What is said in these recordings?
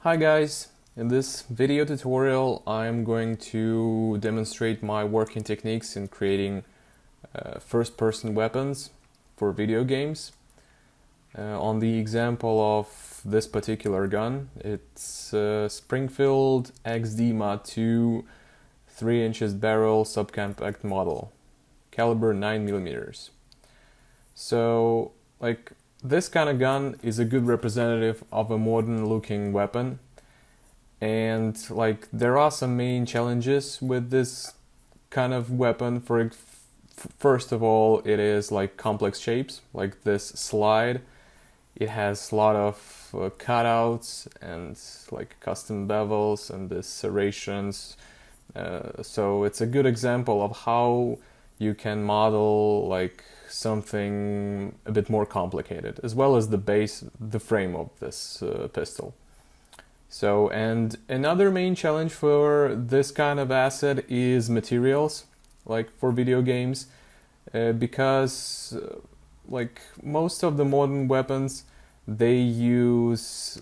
Hi guys, in this video tutorial I'm going to demonstrate my working techniques in creating first-person weapons for video games. On the example of this particular gun, it's Springfield XD Mod 2 3 inches barrel subcompact model, caliber 9mm. So, this kind of gun is a good representative of a modern looking weapon, and there are some main challenges with this kind of weapon. First of all, it is complex shapes, like this slide. It has a lot of cutouts and custom bevels and this serrations, so it's a good example of how you can model something a bit more complicated, as well as the frame of this pistol. So, and another main challenge for this kind of asset is materials, for video games, because most of the modern weapons, they use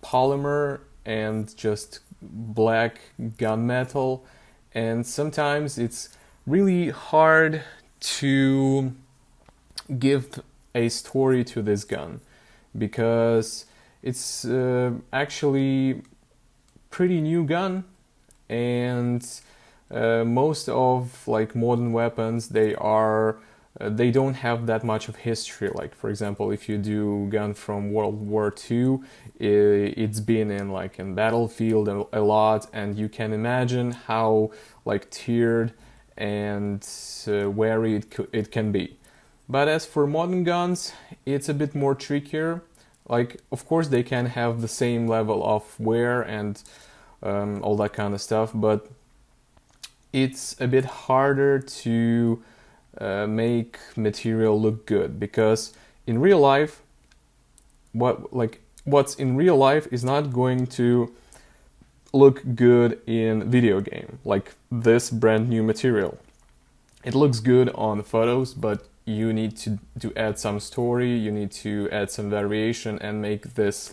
polymer and just black gunmetal, and sometimes it's really hard to give a story to this gun because it's actually pretty new gun, and most of modern weapons, they don't have that much of history. For example, if you do gun from World War II, it's been in battlefield a lot, and you can imagine how tiered and wary it can be. But as for modern guns, it's a bit more trickier. Of course, they can have the same level of wear and all that kind of stuff, but it's a bit harder to make material look good, because in real life, what's in real life is not going to look good in video game, like this brand new material. It looks good on photos, but you need to add some story, you need to add some variation and make this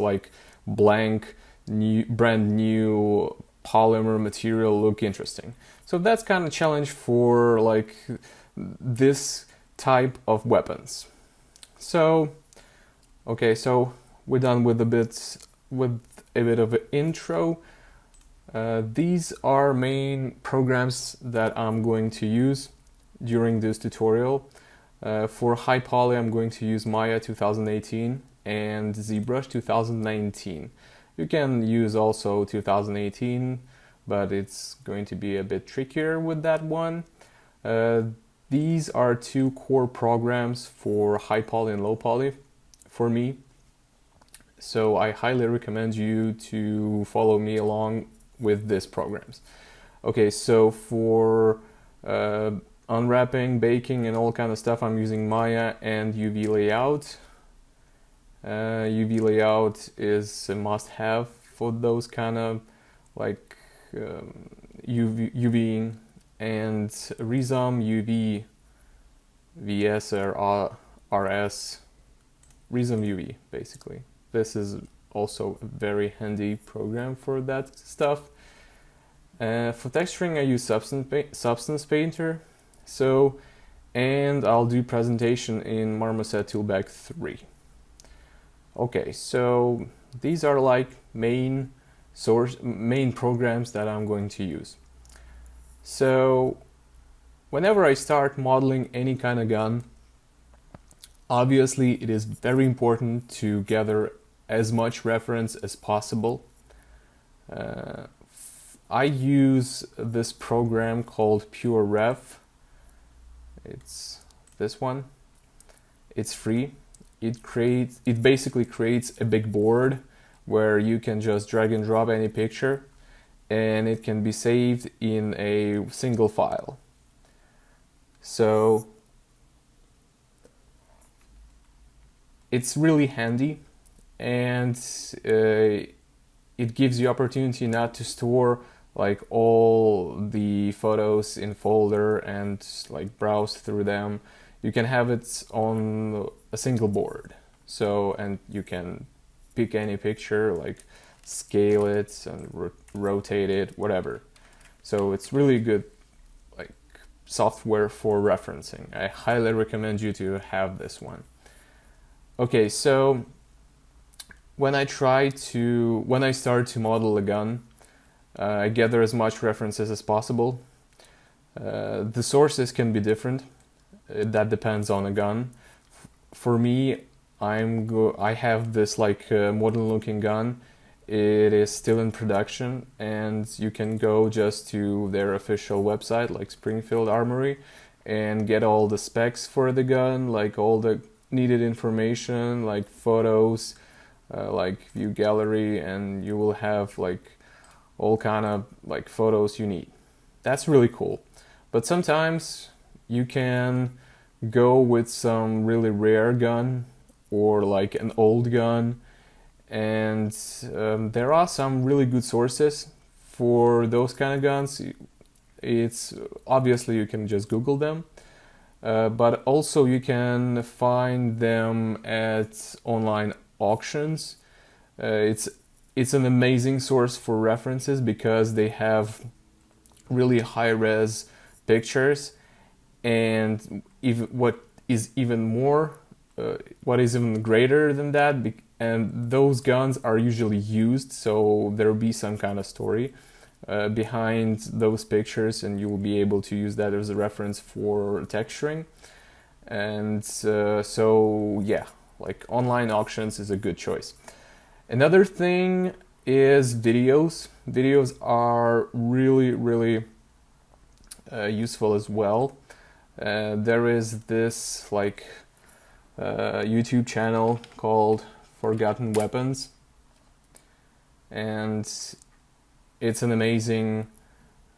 blank brand new polymer material look interesting. So that's kind of challenge for this type of weapons. So okay, so we're done with a bit of an intro. These are main programs that I'm going to use during this tutorial. For high poly, I'm going to use Maya 2018 and ZBrush 2019. You can use also 2018, but it's going to be a bit trickier with that one. These are two core programs for high poly and low poly for me. So I highly recommend you to follow me along with these programs. Okay, so for unwrapping, baking, and all kind of stuff, I'm using Maya and UV Layout. UV Layout is a must-have for those kind of UVing, and Resume UV, VS or RS, Resume UV basically. This is also a very handy program for that stuff. For texturing, I use Substance Painter. So, and I'll do presentation in Marmoset Toolbag 3. Okay, so these are main programs that I'm going to use. So whenever I start modeling any kind of gun, obviously it is very important to gather as much reference as possible. I use this program called PureRef. It's this one. It's free. It basically creates a big board where you can just drag and drop any picture, and it can be saved in a single file. So it's really handy, and it gives you opportunity not to store all the photos in folder and browse through them. You can have it on a single board. So, and you can pick any picture, scale it and rotate it, whatever. So it's really good like software for referencing. I highly recommend you to have this one. Okay, so when I start to model a gun, I gather as much references as possible. The sources can be different. That depends on a gun. For me, I have this like modern looking gun. It is still in production, and you can go just to their official website, like Springfield Armory, and get all the specs for the gun, like all the needed information, like photos, like view gallery, and you will have like all kind of like photos you need. That's really cool. But sometimes you can go with some really rare gun or like an old gun, and there are some really good sources for those kind of guns. It's obviously you can just Google them, but also you can find them at online auctions. It's an amazing source for references because they have really high res pictures, and what is even greater than that, and those guns are usually used, so there'll be some kind of story behind those pictures, and you will be able to use that as a reference for texturing. And so yeah, like online auctions is a good choice. Another thing is videos. Videos are really useful as well. There is this like YouTube channel called Forgotten Weapons, and it's an amazing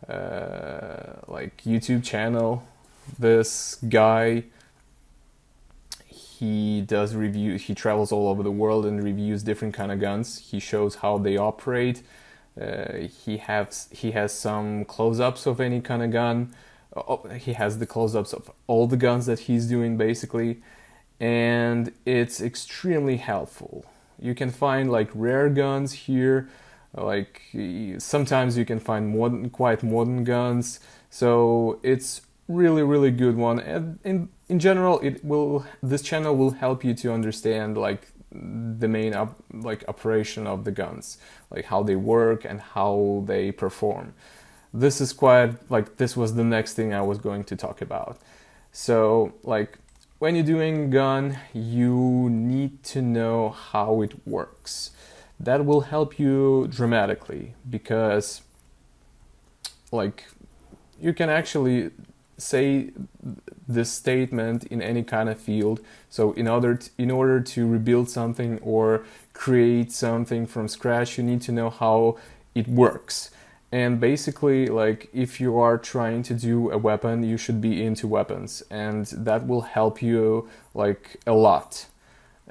like YouTube channel. This guy, he travels all over the world and reviews different kind of guns. He shows how they operate. He has some close-ups of any kind of gun. He has the close-ups of all the guns that he's doing basically, and it's extremely helpful. You can find like rare guns here, like sometimes you can find quite modern guns. So it's really good one, and in general this channel will help you to understand like the main operation of the guns, like how they work and how they perform. This is this was the next thing I was going to talk about. So like when you're doing gun, you need to know how it works. That will help you dramatically, because like you can actually say this statement in any kind of field. So in order to rebuild something or create something from scratch, you need to know how it works. And basically, like if you are trying to do a weapon, you should be into weapons, and that will help you like a lot.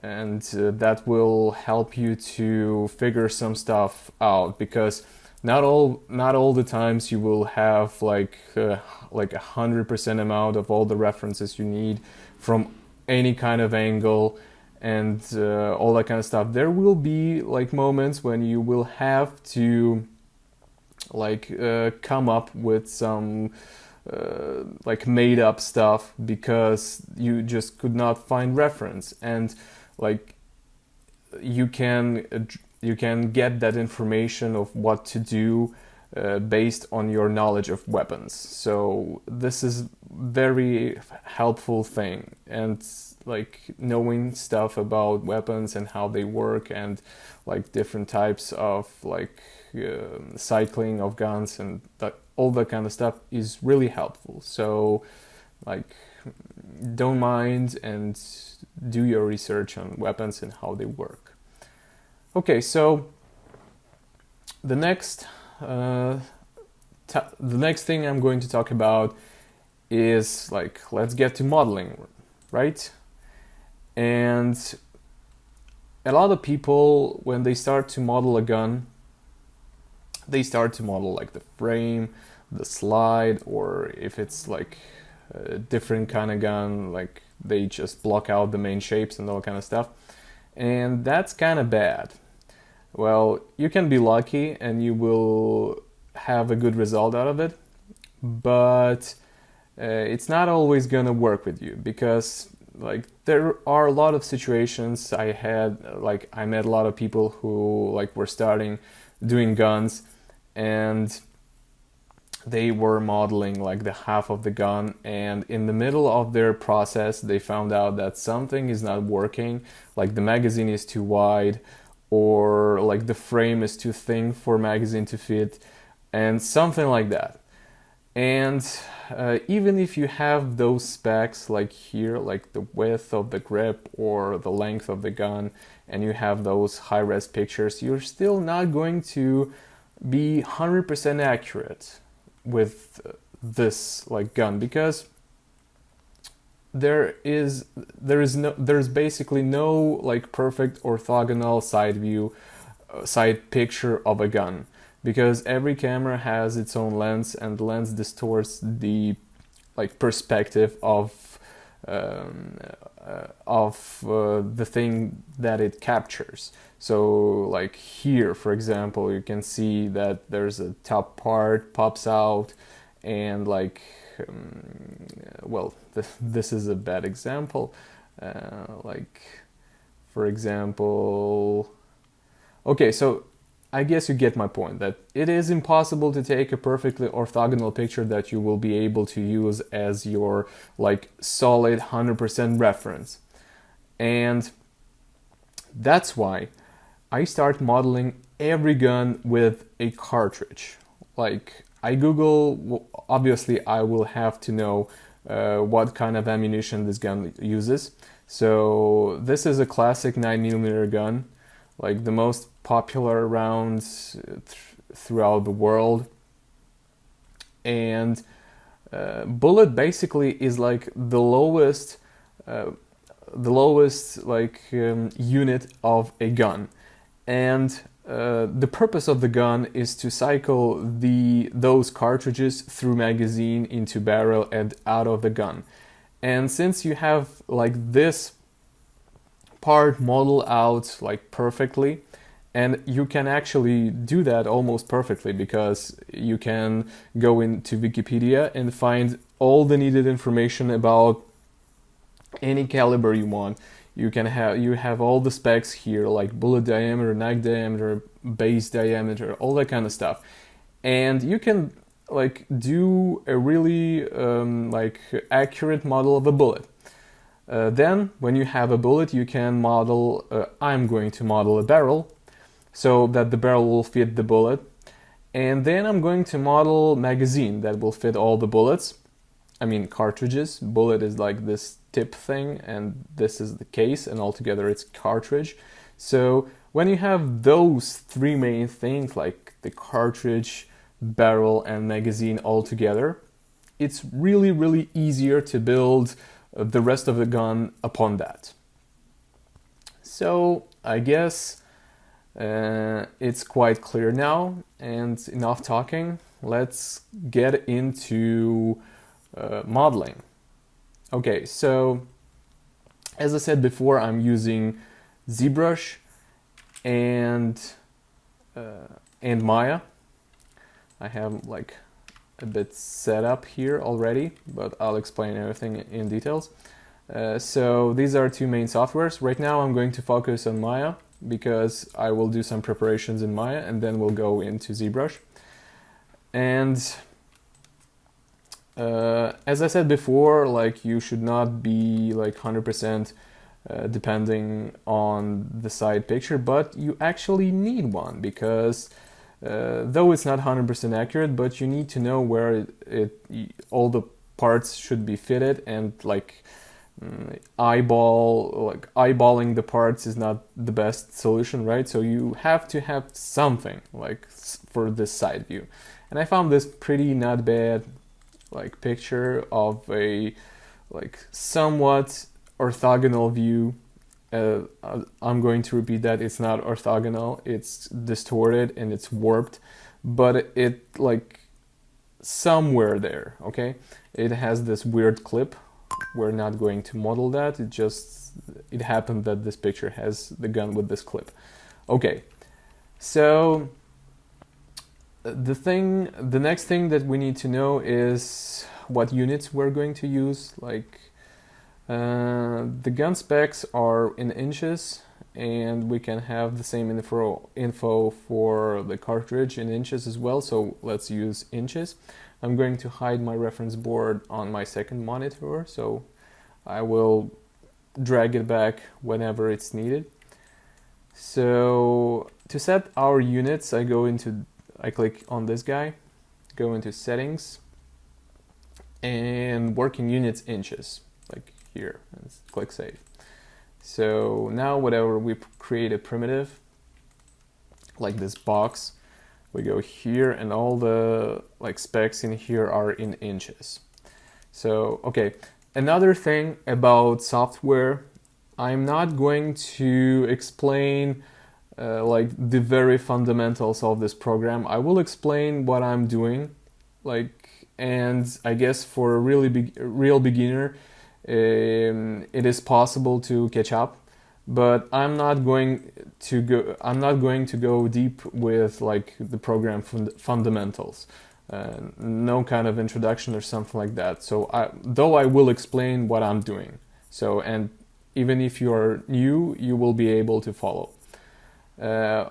And that will help you to figure some stuff out, because not all the times you will have like 100% amount of all the references you need from any kind of angle and all that kind of stuff. There will be like moments when you will have to like come up with some like made up stuff because you just could not find reference, and like you can get that information of what to do based on your knowledge of weapons. So this is very helpful thing, and like knowing stuff about weapons and how they work and like different types of like cycling of guns and all that kind of stuff is really helpful. So like don't mind and do your research on weapons and how they work. Okay, so the next thing I'm going to talk about is like, let's get to modeling, right? And a lot of people, when they start to model a gun, they start to model like the frame, the slide, or if it's like a different kind of gun, like they just block out the main shapes and all kind of stuff. And that's kind of bad. well, you can be lucky and you will have a good result out of it, but it's not always gonna work with you, because like there are a lot of situations I had, like I met a lot of people who like were starting doing guns, and they were modeling like the half of the gun, and in the middle of their process they found out that something is not working, like the magazine is too wide, or like the frame is too thin for magazine to fit, and something like that. And even if you have those specs like here, like the width of the grip or the length of the gun, and you have those high-res pictures, you're still not going to be 100% accurate with this like gun, because there's basically no like perfect orthogonal side picture of a gun, because every camera has its own lens, and the lens distorts the like perspective of the thing that it captures. So like here, for example, you can see that there's a top part pops out, and like well, this is a bad example. Like for example, okay, so I guess you get my point, that it is impossible to take a perfectly orthogonal picture that you will be able to use as your like solid 100% reference. And that's why I start modeling every gun with a cartridge. Like I Google, obviously I will have to know what kind of ammunition this gun uses. So this is a classic 9mm gun, like the most popular rounds throughout the world. And bullet basically is like the lowest like unit of a gun, and the purpose of the gun is to cycle those cartridges through magazine into barrel and out of the gun. And since you have like this part model out like perfectly, and you can actually do that almost perfectly, because you can go into Wikipedia and find all the needed information about any caliber you want. You have all the specs here, like bullet diameter, mag diameter, base diameter, all that kind of stuff, and you can like do a really like accurate model of a bullet. Then when you have a bullet, you can model, I'm going to model a barrel so that the barrel will fit the bullet, and then I'm going to model magazine that will fit all the bullets. I mean cartridges. Bullet is like this tip thing, and this is the case, and altogether it's cartridge. So when you have those three main things, like the cartridge, barrel, and magazine all together, it's really, really easier to build the rest of the gun upon that. So I guess it's quite clear now, and enough talking. Let's get into modeling. Okay, so as I said before, I'm using ZBrush and Maya. I have like a bit set up here already, but I'll explain everything in details. So these are two main softwares. Right now I'm going to focus on Maya, because I will do some preparations in Maya, and then we'll go into ZBrush. And as I said before, like you should not be like 100% depending on the side picture, but you actually need one, because though it's not 100% accurate, but you need to know where all the parts should be fitted, and like eyeballing the parts is not the best solution, right? So you have to have something like for this side view. And I found this pretty not bad like picture of a like somewhat orthogonal view. I'm going to repeat that it's not orthogonal, it's distorted and it's warped, but it like somewhere there, okay? It has this weird clip. We're not going to model that, it happened that this picture has the gun with this clip. Okay, So the next thing that we need to know is what units we're going to use. Like the gun specs are in inches, and we can have the same info for the cartridge in inches as well, so let's use inches. I'm going to hide my reference board on my second monitor, so I will drag it back whenever it's needed. So to set our units, I click on this guy, go into settings, and working units inches, like here, and click save. So now whenever we create a primitive, like this box, we go here and all the specs in here are in inches. So, okay, another thing about software, I'm not going to explain the very fundamentals of this program. I will explain what I'm doing, and I guess for a real beginner, it is possible to catch up, but I'm not going to go deep with the program fundamentals. No kind of introduction or something like that. So though I will explain what I'm doing. So, and even if you're new, you will be able to follow.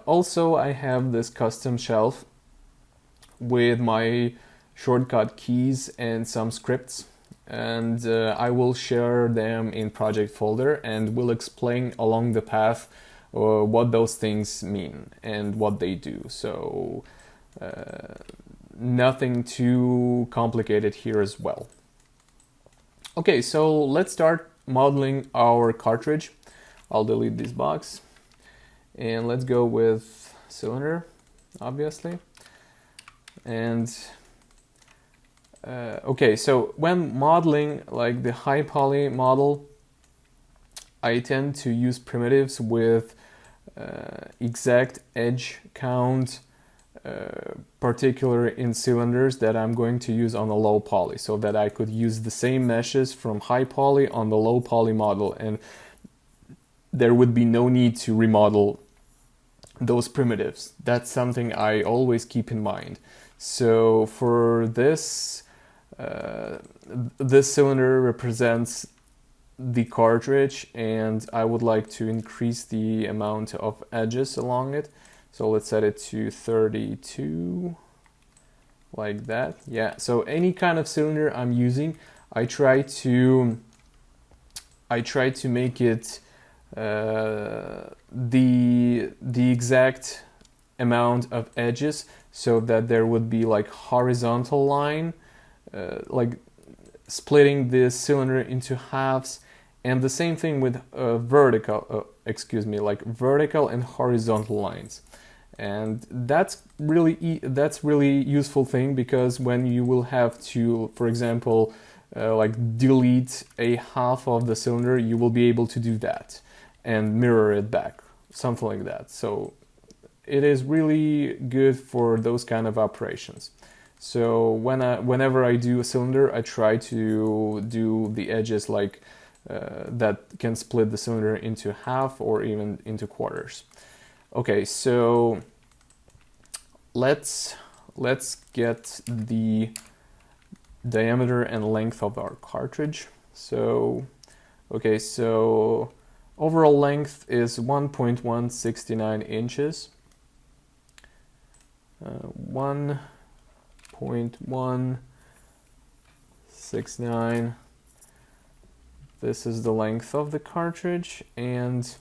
Also, I have this custom shelf with my shortcut keys and some scripts, and I will share them in project folder and will explain along the path what those things mean and what they do. So nothing too complicated here as well. Okay, so let's start modeling our cartridge. I'll delete this box and let's go with cylinder, obviously. And okay, so when modeling the high poly model, I tend to use primitives with exact edge count, particular in cylinders that I'm going to use on a low poly, so that I could use the same meshes from high poly on the low poly model, and there would be no need to remodel those primitives. That's something I always keep in mind. So for this, this cylinder represents the cartridge, and I would like to increase the amount of edges along it. So let's set it to 32, like that. Yeah, so any kind of cylinder I'm using, I try to make it the exact amount of edges, so that there would be horizontal line, splitting this cylinder into halves, and the same thing with vertical and horizontal lines. And that's really useful thing, because when you will have to, for example, delete a half of the cylinder, you will be able to do that and mirror it back, something like that. So it is really good for those kind of operations. So whenever I do a cylinder, I try to do the edges that can split the cylinder into half or even into quarters. Okay, so let's get the diameter and length of our cartridge. So okay, so overall length is 1.169 inches. 1.169. This is the length of the cartridge, and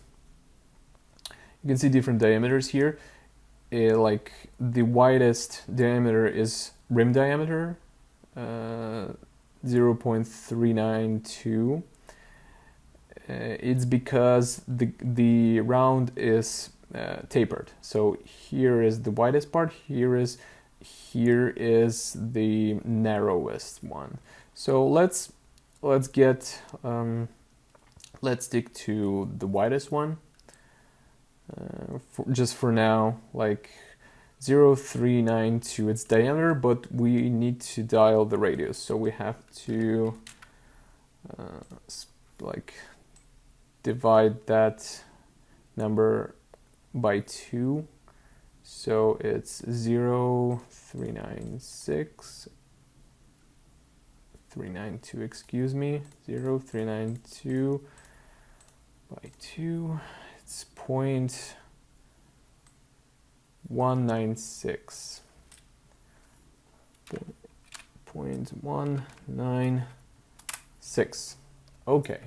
you can see different diameters here. The widest diameter is rim diameter, 0.392. It's because the round is tapered. So here is the widest part. Here is the narrowest one. So let's stick to the widest one. Just for now, 0.392 its diameter, but we need to dial the radius, so we have to divide that number by 2. So it's 0396 392, excuse me, 0392 by 2, it's 0.196. 0.196. Okay.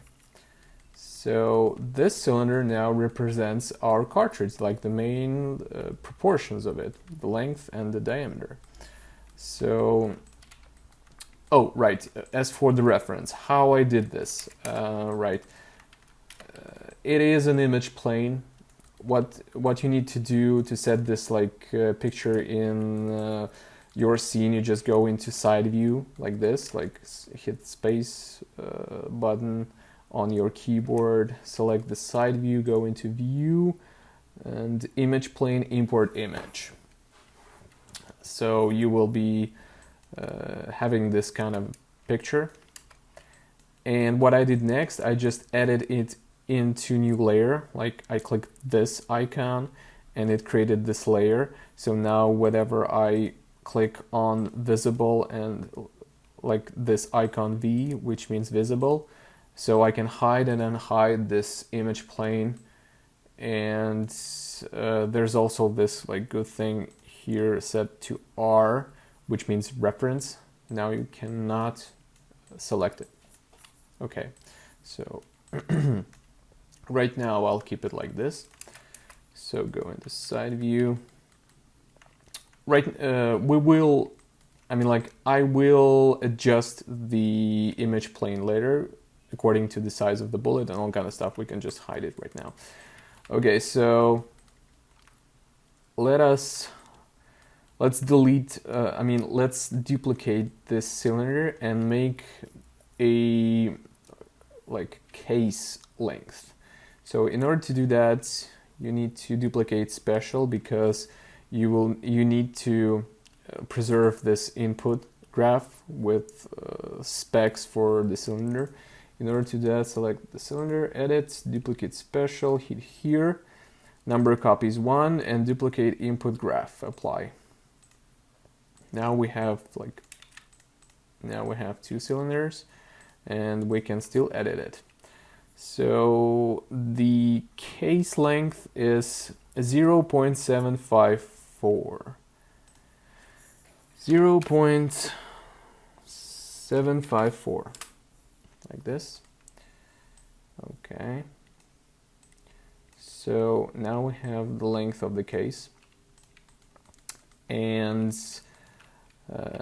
So this cylinder now represents our cartridge, like the main proportions of it, the length and the diameter. So, oh, right, as for the reference, how I did this, it is an image plane. What you need to do to set this picture in your scene, you just go into side view like this, like hit space button on your keyboard, select the side view, go into view and image plane, import image. So you will be having this kind of picture. And what I did next, I just added it into new layer. Like I clicked this icon and it created this layer. So now whenever I click on visible and like this icon V, which means visible, so I can hide and unhide this image plane. And there's also this good thing here set to R, which means reference. Now you cannot select it. Okay, so right now I'll keep it like this. So go into side view. Right, I will adjust the image plane later according to the size of the bullet and all kind of stuff. We can just hide it right now. Okay, so let's duplicate this cylinder and make a case length. So in order to do that, you need to duplicate special, because you need to preserve this input graph with specs for the cylinder. In order to do that, select the cylinder, edit, duplicate special, hit here, number of copies 1, and duplicate input graph, apply. Now we have two cylinders and we can still edit it. So the case length is 0.754. 0.754. Like this. Okay. So now we have the length of the case. And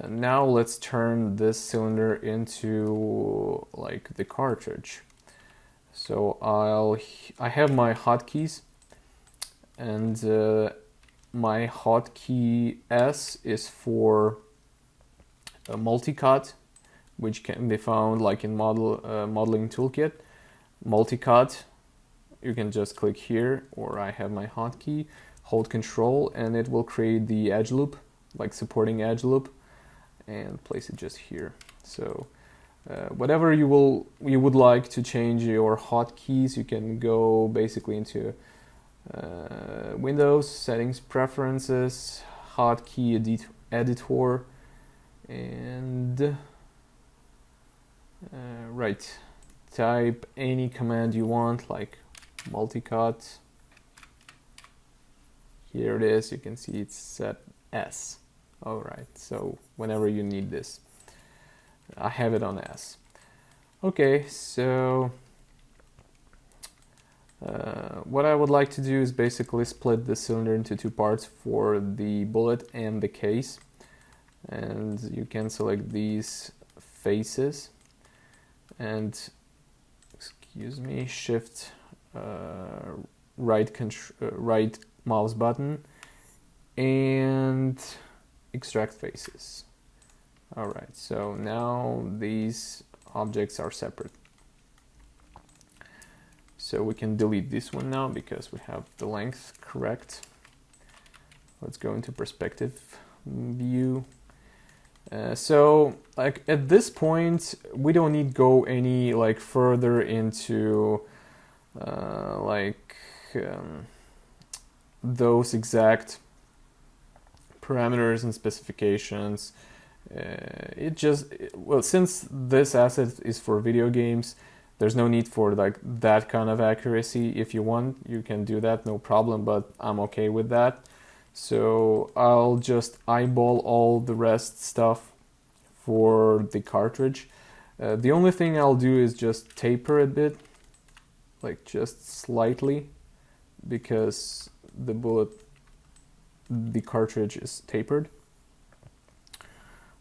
now let's turn this cylinder into the cartridge. So I have my hotkeys, and my hotkey S is for a multi-cut, which can be found in modeling toolkit. Multi-cut, you can just click here, or I have my hotkey, hold Control, and it will create the edge loop, supporting edge loop, and place it just here. So whatever you would like to change your hotkeys, you can go basically into Windows, Settings, Preferences, Hotkey Editor, and type any command you want, like multi-cut. Here it is, you can see it's set S. Alright, so whenever you need this, I have it on S. Okay, so what I would like to do is basically split the cylinder into two parts for the bullet and the case. And you can select these faces and, excuse me, shift right mouse button and extract faces. Alright, so now these objects are separate. So we can delete this one now because we have the length correct. Let's go into perspective view. So at this point we don't need go any further into those exact parameters and specifications. Well, since this asset is for video games, there's no need for like that kind of accuracy. If you want, you can do that, no problem, but I'm okay with that. So I'll just eyeball all the rest stuff for the cartridge. The only thing I'll do is just taper a bit, like just slightly, because the cartridge is tapered.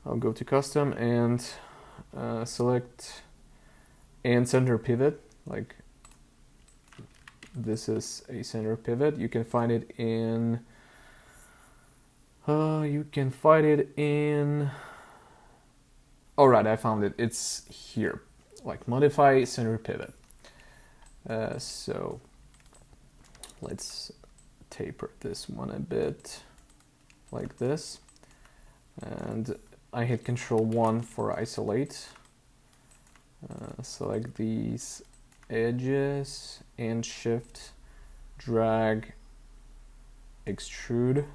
I'll go to custom and select and center pivot. Like this is a center pivot. You can find it in alright, I found it. It's here, like modify center pivot. So let's taper this one a bit like this, and I hit Control-1 for isolate. Select these edges and shift drag extrude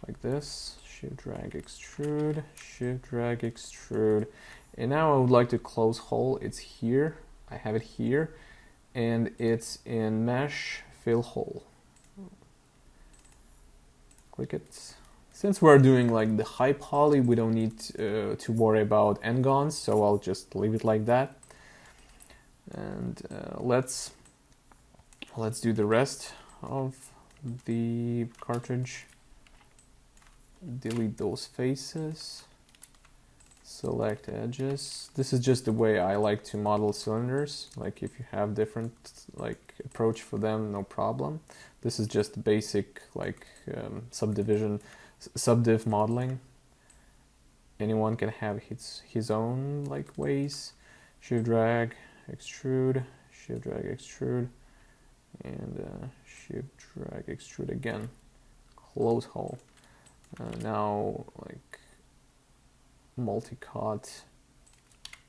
like this. Shift drag extrude, shift drag extrude. And now I would like to close hole. It's here. I have it here, and it's in mesh fill hole. Click it. Since we're doing like the high poly, we don't need to worry about n-gons, so I'll just leave it like that. And let's do the rest of the cartridge. Delete those faces. Select edges. This is just the way I like to model cylinders. Like if you have different like approach for them, no problem. This is just basic like subdiv modeling. Anyone can have his own like ways. Shift drag extrude, shift drag extrude, and shift drag extrude again. Close hole. Now like multi-cut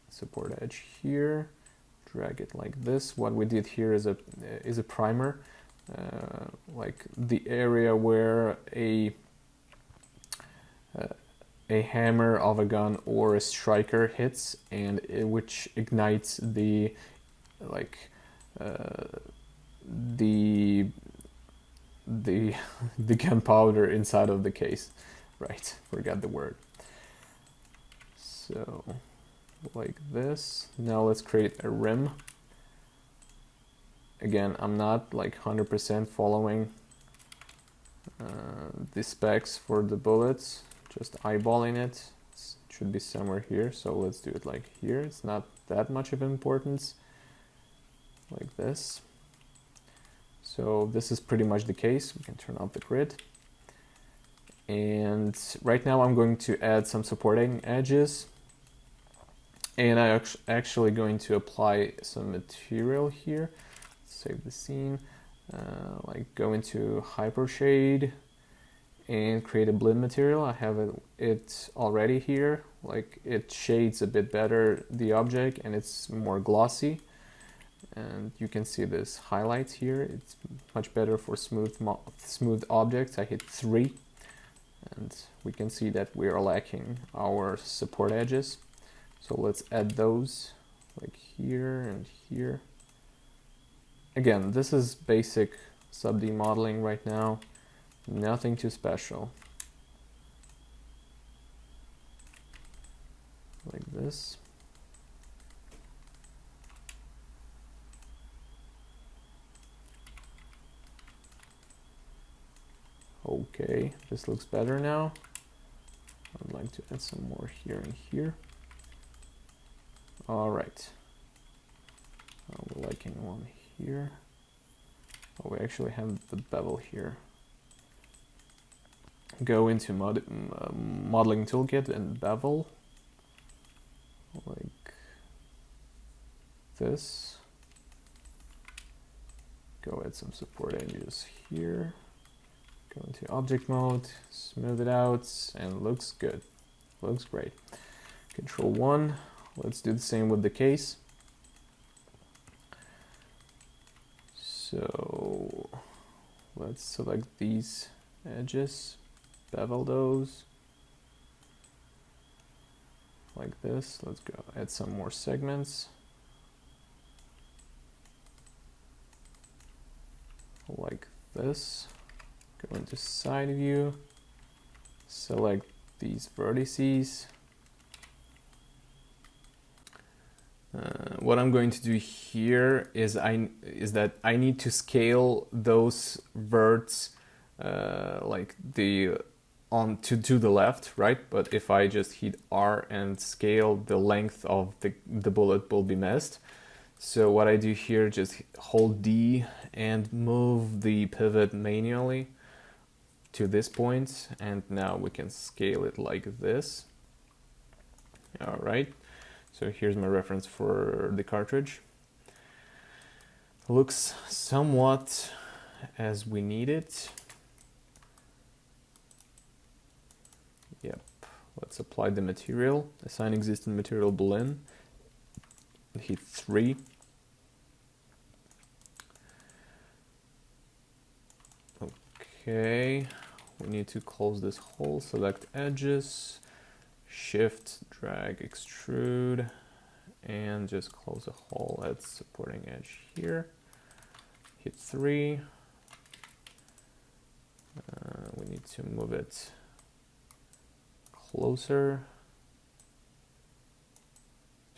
support edge here, drag it like this. What we did here is a primer, like the area where a hammer of a gun or a striker hits, and which ignites the the gunpowder inside of the case. Right, forgot the word. So like this. Now let's create a rim. Again, I'm not like 100% following the specs for the bullets, just eyeballing it. It should be somewhere here, so let's do it like here. It's not that much of importance, like this. So this is pretty much the case. We can turn off the grid. And right now I'm going to add some supporting edges. And I'm actually going to apply some material here. Save the scene. Like go into Hypershade and create a blend material. I have it already here. Like it shades a bit better the object, and it's more glossy. And you can see this highlights here. It's much better for smooth objects. I hit 3, and we can see that we are lacking our support edges. So let's add those like here and here. Again, this is basic sub-D modeling right now. Nothing too special. Like this. Okay, this looks better now. I'd like to add some more here and here. All right. We're liking one here. Oh, we actually have the bevel here. Go into modeling toolkit and bevel, like this. Go add some support edges here. Go into object mode, smooth it out, and looks good. Looks great. Control-1. Let's do the same with the case. So let's select these edges. bevel those like this. Let's go add some more segments like this. Go into side view, select these vertices. What I'm going to do here is that I need to scale those verts like the to the left, right? But if I just hit R and scale, the length of the bullet will be missed. So what I do here, just hold D and move the pivot manually to this point, and now we can scale it like this. All right. So here's my reference for the cartridge. Looks somewhat as we need it. Yep. Let's apply the material. Assign existing material boolean. Hit 3. Okay. We need to close this hole. Select edges. Shift, drag, extrude, and just close a hole at supporting edge here. Hit 3. We need to move it closer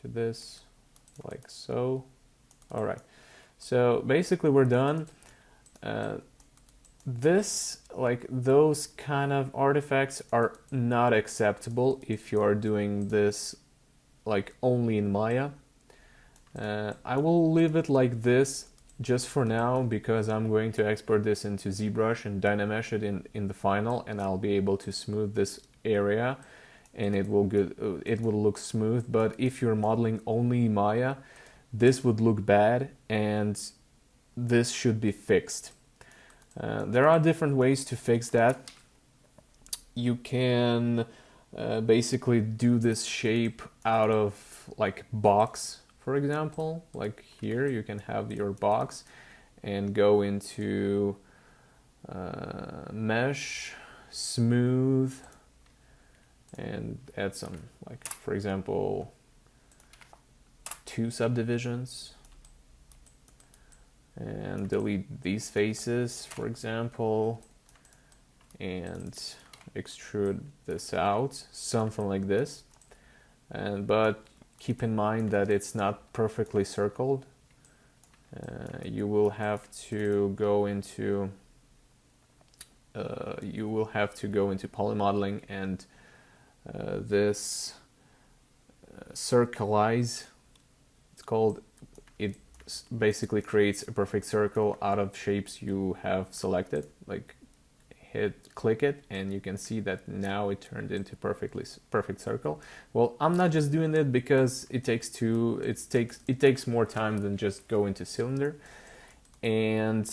to this, like so. All right. So basically we're done. Those kind of artifacts are not acceptable if you are doing this like only in Maya. I will leave it like this just for now because I'm going to export this into ZBrush and Dynamesh it in the final, and I'll be able to smooth this area and it will look smooth. But if you're modeling only Maya, this would look bad and this should be fixed. There are different ways to fix that. You can basically do this shape out of like box, for example. Like here you can have your box and go into mesh, smooth, and add some, like for example, 2 subdivisions. And delete these faces, for example, and extrude this out, something like this. But keep in mind that it's not perfectly circled. You will have to go into polymodeling and this circlize. It's called. It basically creates a perfect circle out of shapes you have selected. Like click it and you can see that now it turned into perfect circle. Well, I'm not just doing it because it takes more time than just go into cylinder, and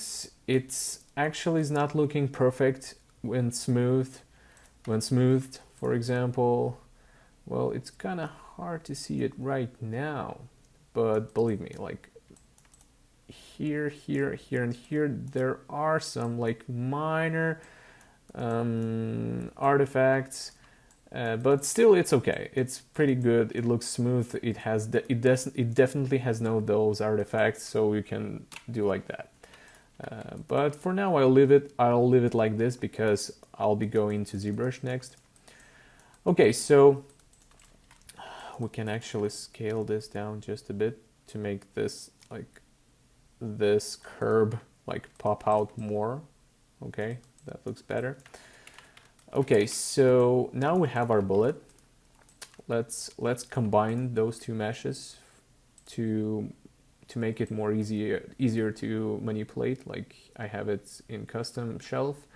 it's actually is not looking perfect when smoothed, for example. Well, it's kind of hard to see it right now, but believe me, like here, and here, there are some like minor artifacts, but still it's okay. It's pretty good. It looks smooth. It definitely has no those artifacts, so you can do like that. But for now, I'll leave it like this because I'll be going to ZBrush next. Okay, so we can actually scale this down just a bit to make this curb like pop out more. Okay, that looks better. Okay, so now we have our bullet. Let's combine those 2 meshes to make it more easier to manipulate. Like I have it in custom shelf.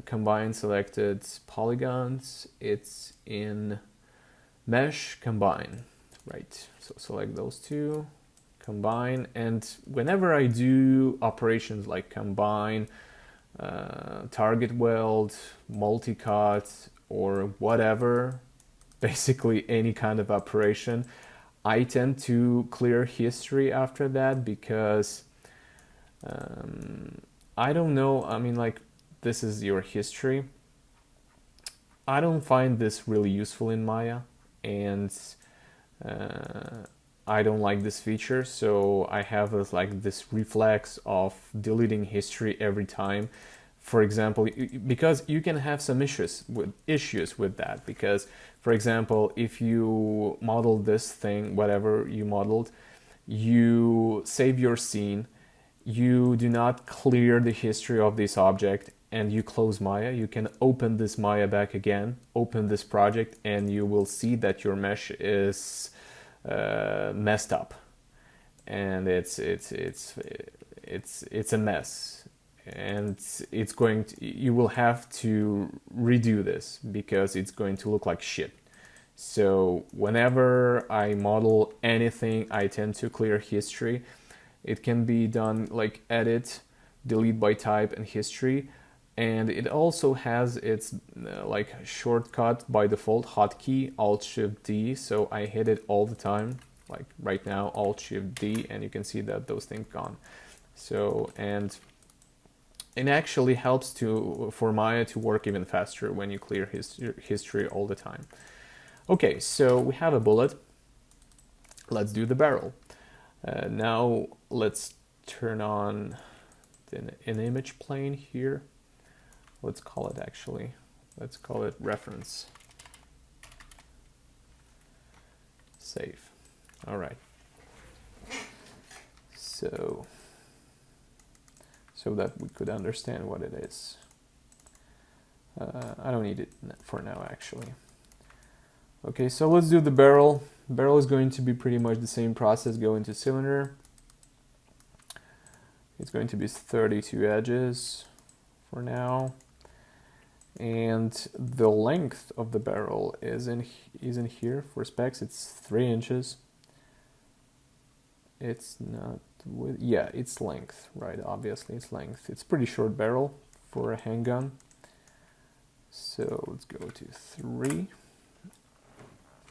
Combine selected polygons. It's in mesh combine, right? So select those 2. Combine, and whenever I do operations like combine, target weld, multi-cut, or whatever, basically any kind of operation, I tend to clear history after that because I don't know, I mean, like this is your history, I don't find this really useful in Maya, and uh, I don't like this feature, so I have this reflex of deleting history every time. For example, because you can have some issues with that. Because, for example, if you model this thing, whatever you modeled, you save your scene, you do not clear the history of this object, and you close Maya, you can open this Maya back again, open this project, and you will see that your mesh is messed up, and it's a mess, and you will have to redo this because it's going to look like shit. So whenever I model anything, I tend to clear history. It can be done like edit, delete by type, and history. And it also has its like shortcut by default hotkey, Alt Shift D. So I hit it all the time, like right now, Alt Shift D, and you can see that those things gone. So, and it actually helps for Maya to work even faster when you clear history all the time. Okay, so we have a bullet. Let's do the barrel. Now let's turn on an image plane here. Let's call it reference. Save. All right. So that we could understand what it is. I don't need it for now, actually. Okay, so let's do the barrel. Barrel is going to be pretty much the same process. Go into cylinder. It's going to be 32 edges for now. And the length of the barrel is in here for specs. It's 3 inches. It's not width. Yeah, it's length, right? Obviously, it's length. It's pretty short barrel for a handgun. So let's go to 3.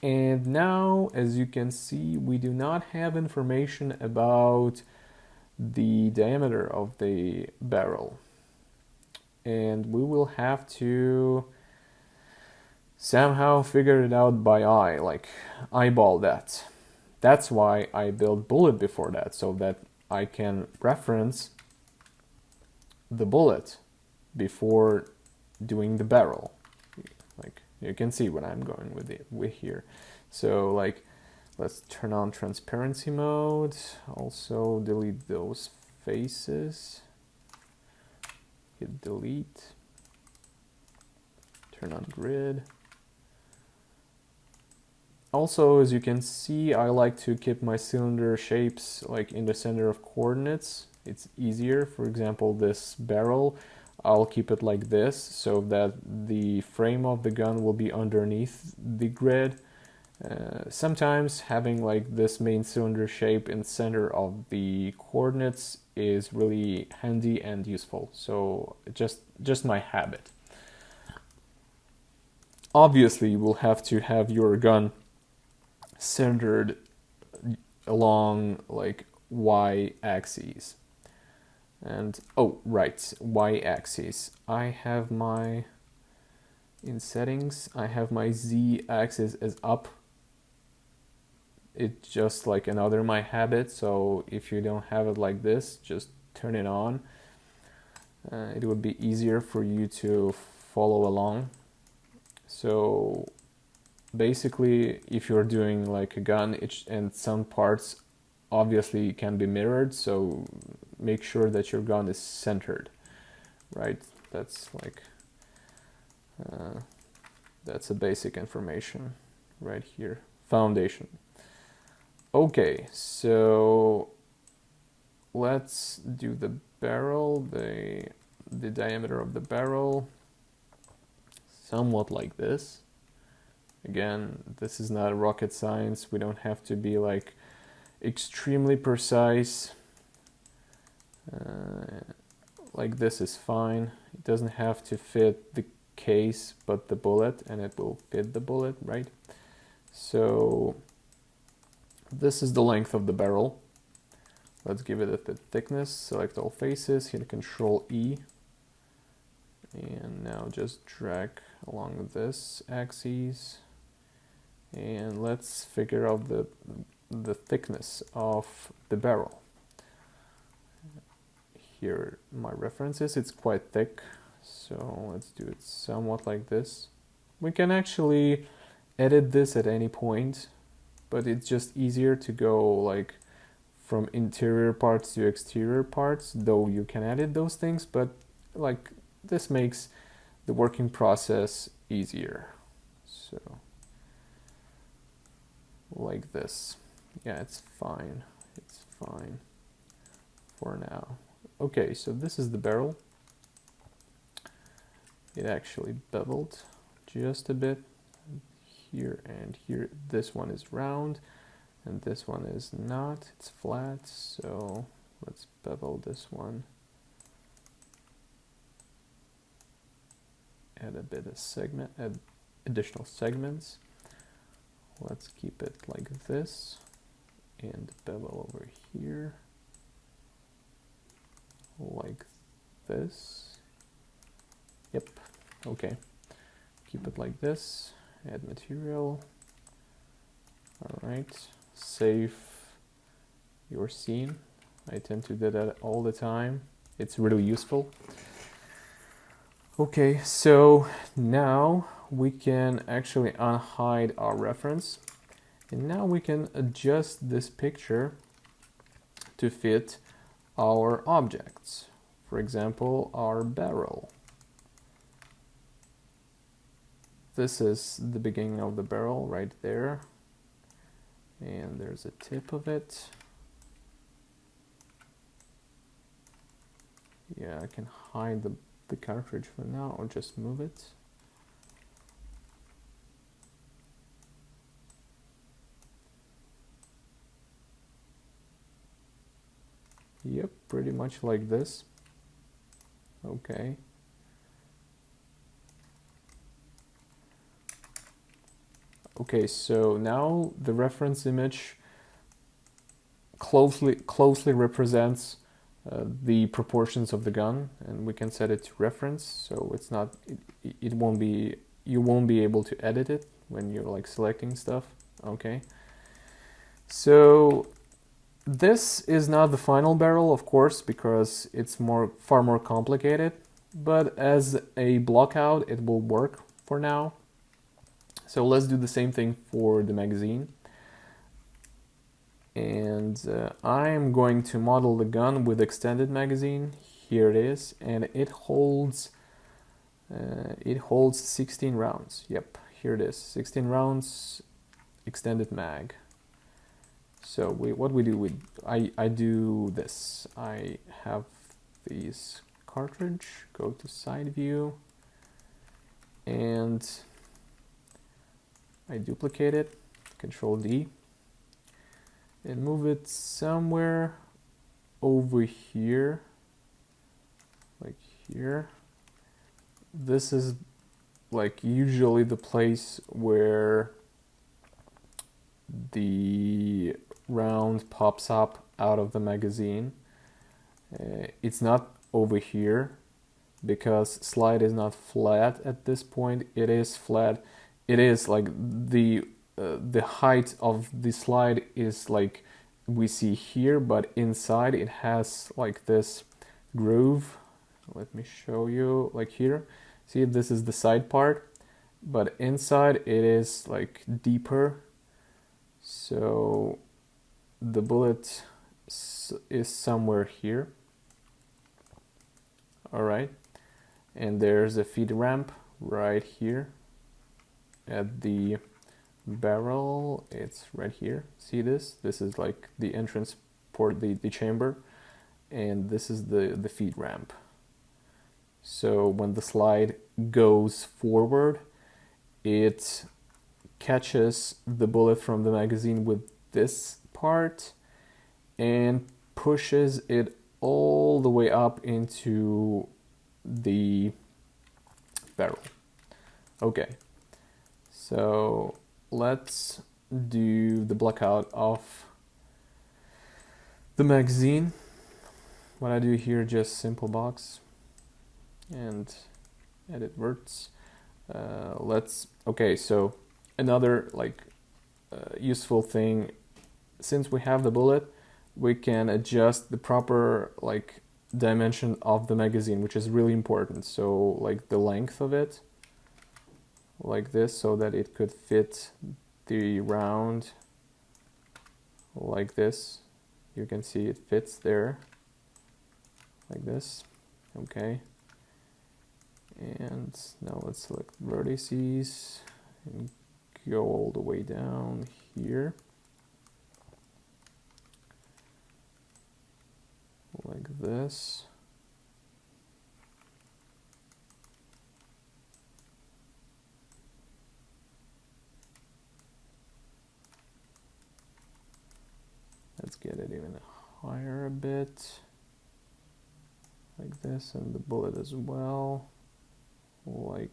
And now, as you can see, we do not have information about the diameter of the barrel. And we will have to somehow figure it out by eye, like eyeball that. That's why I built bullet before that, so that I can reference the bullet before doing the barrel. Like you can see what I'm going with here. So like, let's turn on transparency mode. Also delete those faces. Hit delete. Turn on grid. Also, as you can see, I like to keep my cylinder shapes like in the center of coordinates. It's easier. For example, this barrel, I'll keep it like this so that the frame of the gun will be underneath the grid. Sometimes having like this main cylinder shape in the center of the coordinates is really handy and useful. So just my habit. Obviously, you will have to have your gun centered along like y-axis. And oh right, y-axis. I have my, in settings, I have my z-axis as up. It's just like another my habit, so if you don't have it like this, just turn it on. It would be easier for you to follow along. So basically, if you're doing like a gun, and some parts obviously can be mirrored, so make sure that your gun is centered, right? That's like that's a basic information right here, foundation. Okay, so let's do the barrel, the diameter of the barrel, somewhat like this. Again, this is not rocket science. We don't have to be like extremely precise. Like this is fine. It doesn't have to fit the case, but the bullet, and it will fit the bullet, right? So this is the length of the barrel. Let's give it a bit thickness. Select all faces, hit Control E, and now just drag along this axis, and let's figure out the thickness of the barrel. Here my references, it's quite thick, so let's do it somewhat like this. We can actually edit this at any point, but it's just easier to go like from interior parts to exterior parts, though you can edit those things, but like this makes the working process easier. So like this. Yeah, it's fine. It's fine for now. Okay, so this is the barrel. It actually beveled just a bit here and here. This one is round and this one is not. It's flat, so let's bevel this one. Add a bit of segment, add additional segments. Let's keep it like this and bevel over here like this. Yep, okay. Keep it like this, add material. All right, save your scene. I tend to do that all the time. It's really useful. Okay, so now we can actually unhide our reference, and now we can adjust this picture to fit our objects. For example, our barrel. This is the beginning of the barrel right there, and there's a tip of it. Yeah, I can hide the cartridge for now, or just move it. Yep, pretty much like this. Okay. Okay, so now the reference image closely represents the proportions of the gun, and we can set it to reference, so it's not, it won't be, you won't be able to edit it when you're like selecting stuff. Okay, so this is not the final barrel, of course, because it's far more complicated, but as a blockout it will work for now. So let's do the same thing for the magazine. And I'm going to model the gun with extended magazine. Here it is, and it holds 16 rounds. Yep, here it is, 16 rounds, extended mag. So what we do, I do this. I have these cartridge, go to side view, and I duplicate it, Control D, and move it somewhere over here, like here. This is like usually the place where the round pops up out of the magazine. It's not over here because slide is not flat at this point. It is flat. It is like the height of the slide is like we see here, but inside it has like this groove. Let me show you, like here. See, this is the side part, but inside it is like deeper. So the bullet is somewhere here. All right, and there's a feed ramp right here at the barrel. It's right here. See this? This is like the entrance port, the chamber, and this is the feed ramp. So when the slide goes forward, it catches the bullet from the magazine with this part and pushes it all the way up into the barrel. Okay, so let's do the blockout of the magazine. What I do here, just simple box and edit verts. Okay, so another useful thing, since we have the bullet, we can adjust the proper dimension of the magazine, which is really important. So like the length of it, like this, so that it could fit the round like this. You can see it fits there like this. Okay, and now let's select vertices and go all the way down here like this. Let's get it even higher a bit, like this, and the bullet as well, like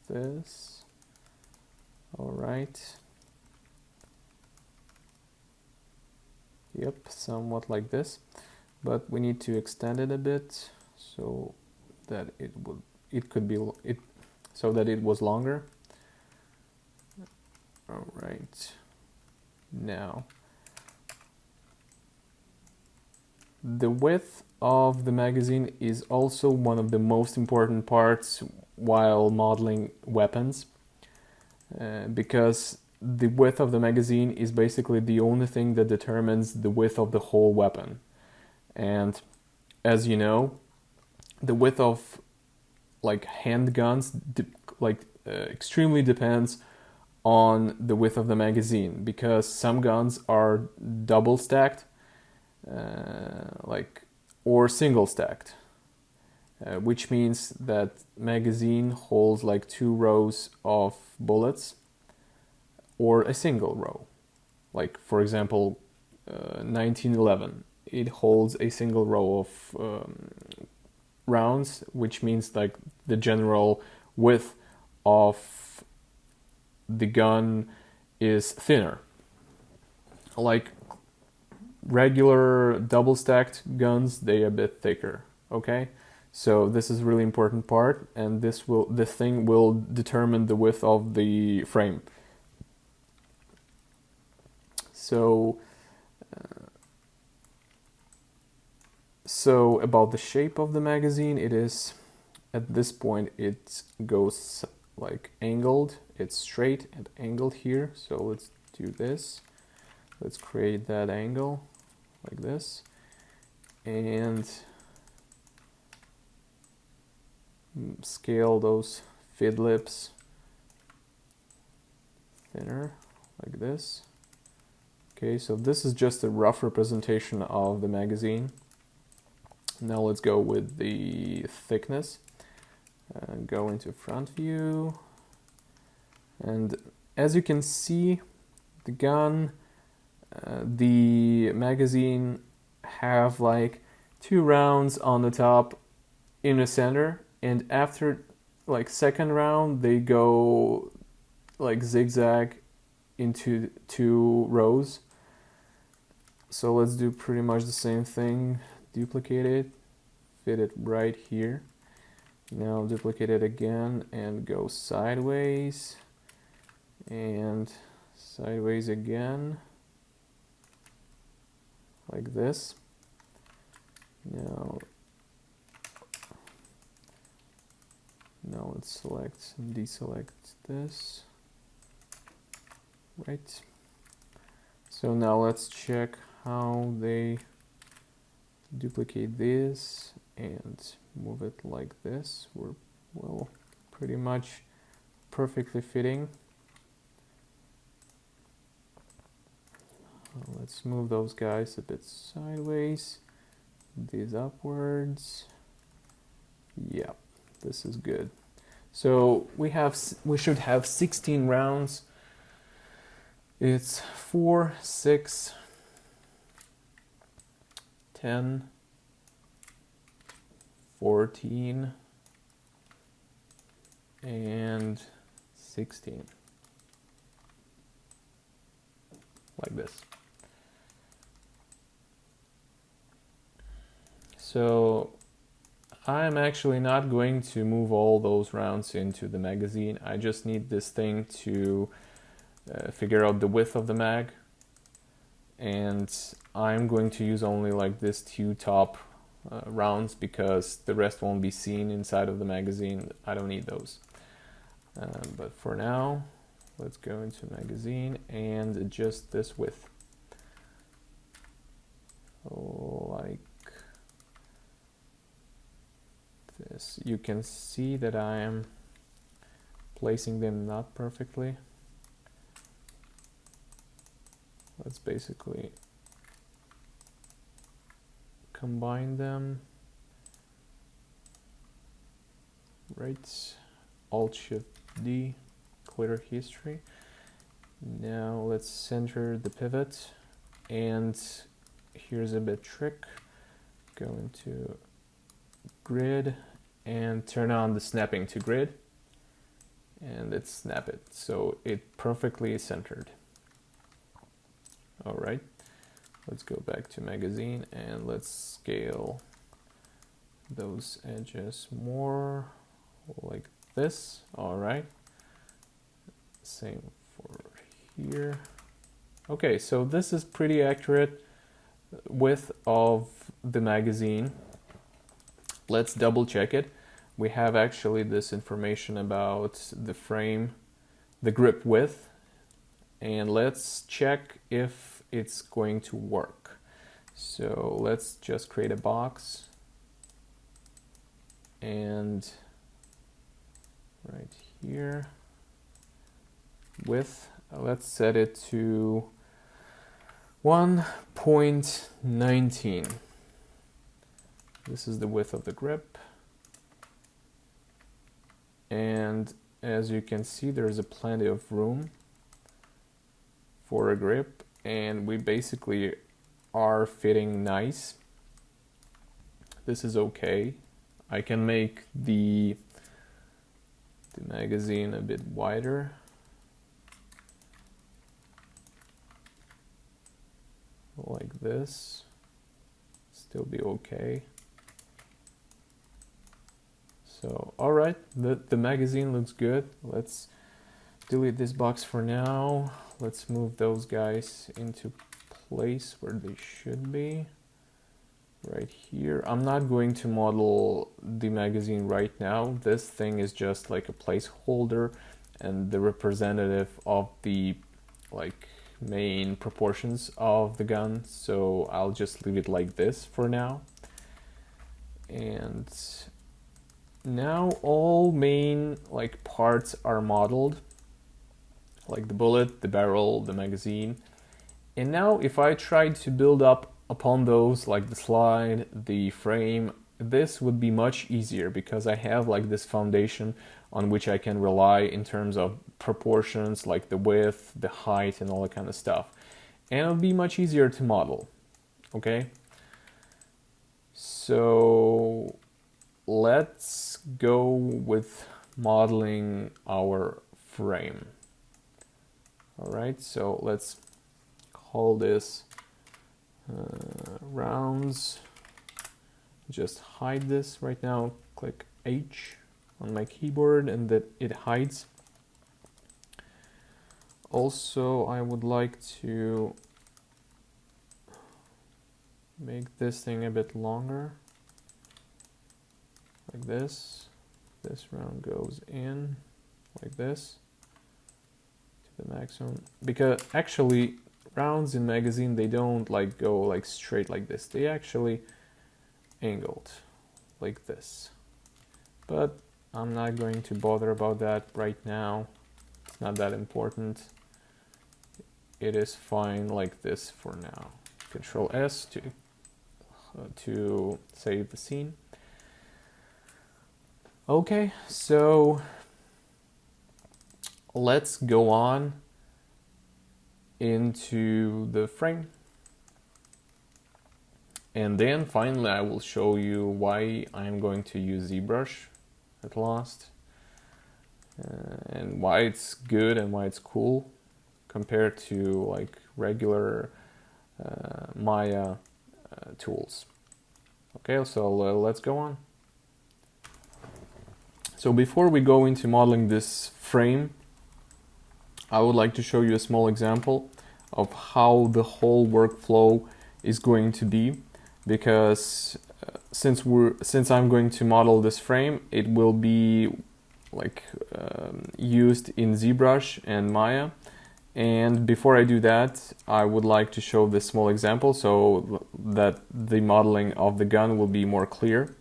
this. All right. Yep, somewhat like this, but we need to extend it a bit so that it could be so that it was longer. All right. Now, the width of the magazine is also one of the most important parts while modeling weapons, because the width of the magazine is basically the only thing that determines the width of the whole weapon. And as you know, the width of handguns extremely depends on the width of the magazine, because some guns are double stacked, or single stacked, which means that magazine holds like 2 rows of bullets or a single row. Like for example, 1911, it holds a single row of rounds, which means like the general width of the gun is thinner. Like regular double stacked guns, they are a bit thicker. Okay, so this is a really important part, and this thing will determine the width of the frame. So about the shape of the magazine, it is, at this point, it goes like angled. It's straight and angled here. So let's do this. Let's create that angle like this, and scale those fid lips thinner like this. Okay, so this is just a rough representation of the magazine. Now let's go with the thickness. Go into front view, and as you can see, the gun, the magazine have like 2 rounds on the top in the center, and after like second round they go like zigzag into 2 rows. So let's do pretty much the same thing. Duplicate it, fit it right here. Now duplicate it again and go sideways and sideways again, like this. Now let's select and deselect this. Right. So now let's check how they duplicate this and move it like this. We're, well, pretty much perfectly fitting. Let's move those guys a bit sideways, these upwards. Yeah, this is good. So we should have 16 rounds. It's 4, 6, 10, 14, and 16. Like this. So I'm actually not going to move all those rounds into the magazine. I just need this thing to figure out the width of the mag, and I'm going to use only like this 2 top rounds because the rest won't be seen inside of the magazine. I don't need those. But for now, let's go into magazine and adjust this width. Like this. You can see that I am placing them not perfectly. Let's basically combine them. Right, Alt-Shift-D, clear history. Now let's center the pivot, and here's a bit trick. Go into grid and turn on the snapping to grid, and let's snap it so it perfectly is centered. All right, let's go back to magazine and let's scale those edges more like this. All right, same for here. Okay, so this is pretty accurate width of the magazine. Let's double check it. We have actually this information about the frame, the grip width, and let's check if it's going to work. So let's just create a box, and right here, width, let's set it to 1.19. This is the width of the grip, and as you can see, there's a plenty of room for a grip, and we basically are fitting nice. This is okay. I can make the magazine a bit wider. Like this. Still be okay. So, all right, the magazine looks good. Let's delete this box for now. Let's move those guys into place where they should be. Right here. I'm not going to model the magazine right now. This thing is just like a placeholder and the representative of the like main proportions of the gun. So I'll just leave it like this for now. And now all main like parts are modeled, like the bullet, the barrel, the magazine. And now if I try to build up upon those, like the slide, the frame, this would be much easier because I have like this foundation on which I can rely in terms of proportions, like the width, the height, and all that kind of stuff. And it'll be much easier to model, okay? So let's go with modeling our frame. All right, so let's call this rounds. Just hide this right now. Click H on my keyboard and that it hides. Also, I would like to make this thing a bit longer, like this. This round goes in like this to the maximum, because actually rounds in magazine, they don't like go like straight like this. They actually angled like this. But I'm not going to bother about that right now. It's not that important. It is fine like this for now. Control S to save the scene. Okay, so let's go on into the frame. And then finally I will show you why I'm going to use ZBrush at last, and why it's good and why it's cool compared to like regular Maya tools. Okay, so let's go on. So before we go into modeling this frame, I would like to show you a small example of how the whole workflow is going to be, because since I'm going to model this frame, it will be like used in ZBrush and Maya. And before I do that, I would like to show this small example so that the modeling of the gun will be more clear.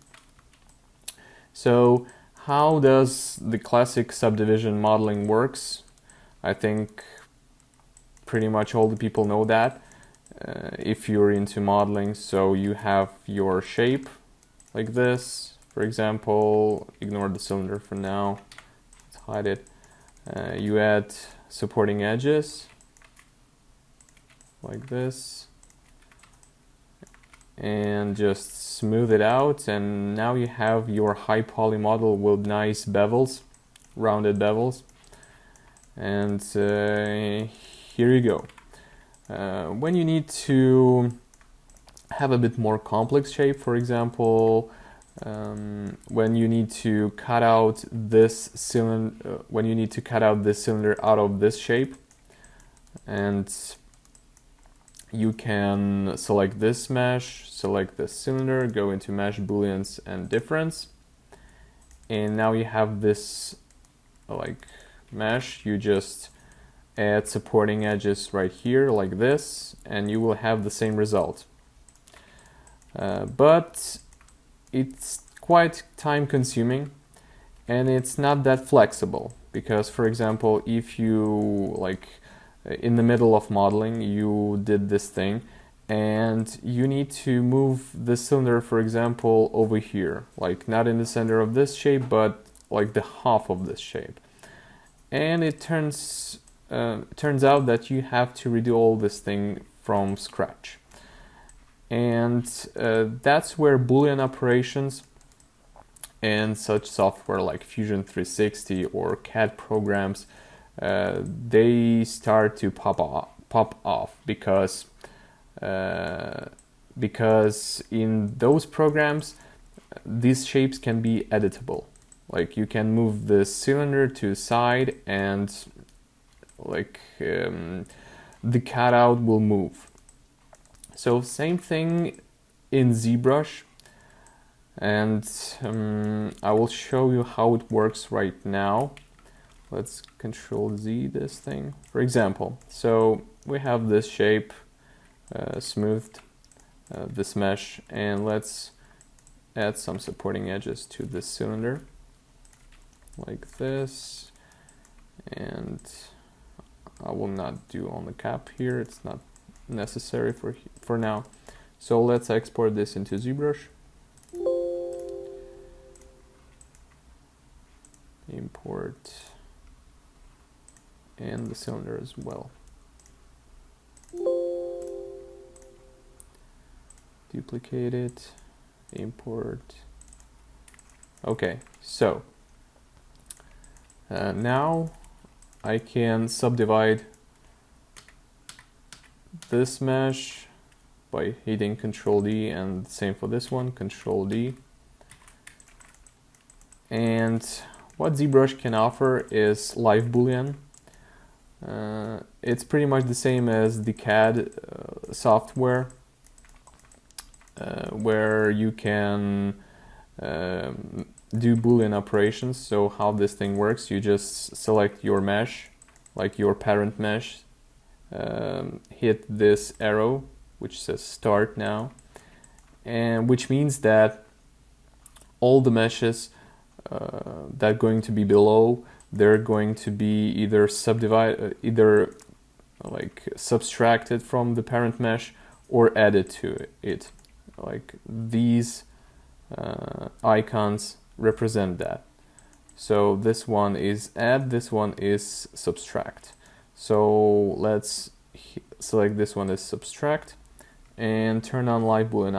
So how does the classic subdivision modeling works? I think pretty much all the people know that if you're into modeling. So you have your shape like this, for example. Ignore the cylinder for now, let's hide it. You add supporting edges like this and just smooth it out, and now you have your high poly model with nice bevels, rounded bevels. And here you go. When you need to have a bit more complex shape, for example, when you need to cut out this cylinder, out of this shape, and you can select this mesh, select this cylinder, go into mesh booleans and difference, and now you have this like mesh. You just add supporting edges right here like this, and you will have the same result. But it's quite time consuming and it's not that flexible, because for example, if you like in the middle of modeling you did this thing and you need to move the cylinder, for example, over here, like not in the center of this shape but like the half of this shape, and it turns out that you have to redo all this thing from scratch. And that's where Boolean operations and such software like Fusion 360 or CAD programs, they start to pop off, because in those programs these shapes can be editable. Like you can move the cylinder to side and like the cutout will move. So same thing in ZBrush, and I will show you how it works right now. Let's Control Z this thing. For example, so we have this shape smoothed, this mesh, and let's add some supporting edges to this cylinder like this, and I will not do on the cap here, it's not necessary for now. So let's export this into ZBrush. Import, and the cylinder as well. Duplicate it, import. Okay, so now I can subdivide this mesh by hitting Control D, and same for this one, Control D. And what ZBrush can offer is live Boolean. It's pretty much the same as the CAD software, where you can do Boolean operations. So how this thing works, you just select your mesh, like your parent mesh, hit this arrow which says start now, and which means that all the meshes that are going to be below, they're going to be either subtracted from the parent mesh or added to it. Like these icons represent that. So this one is add, this one is subtract. So let's select this one as subtract and turn on live Boolean.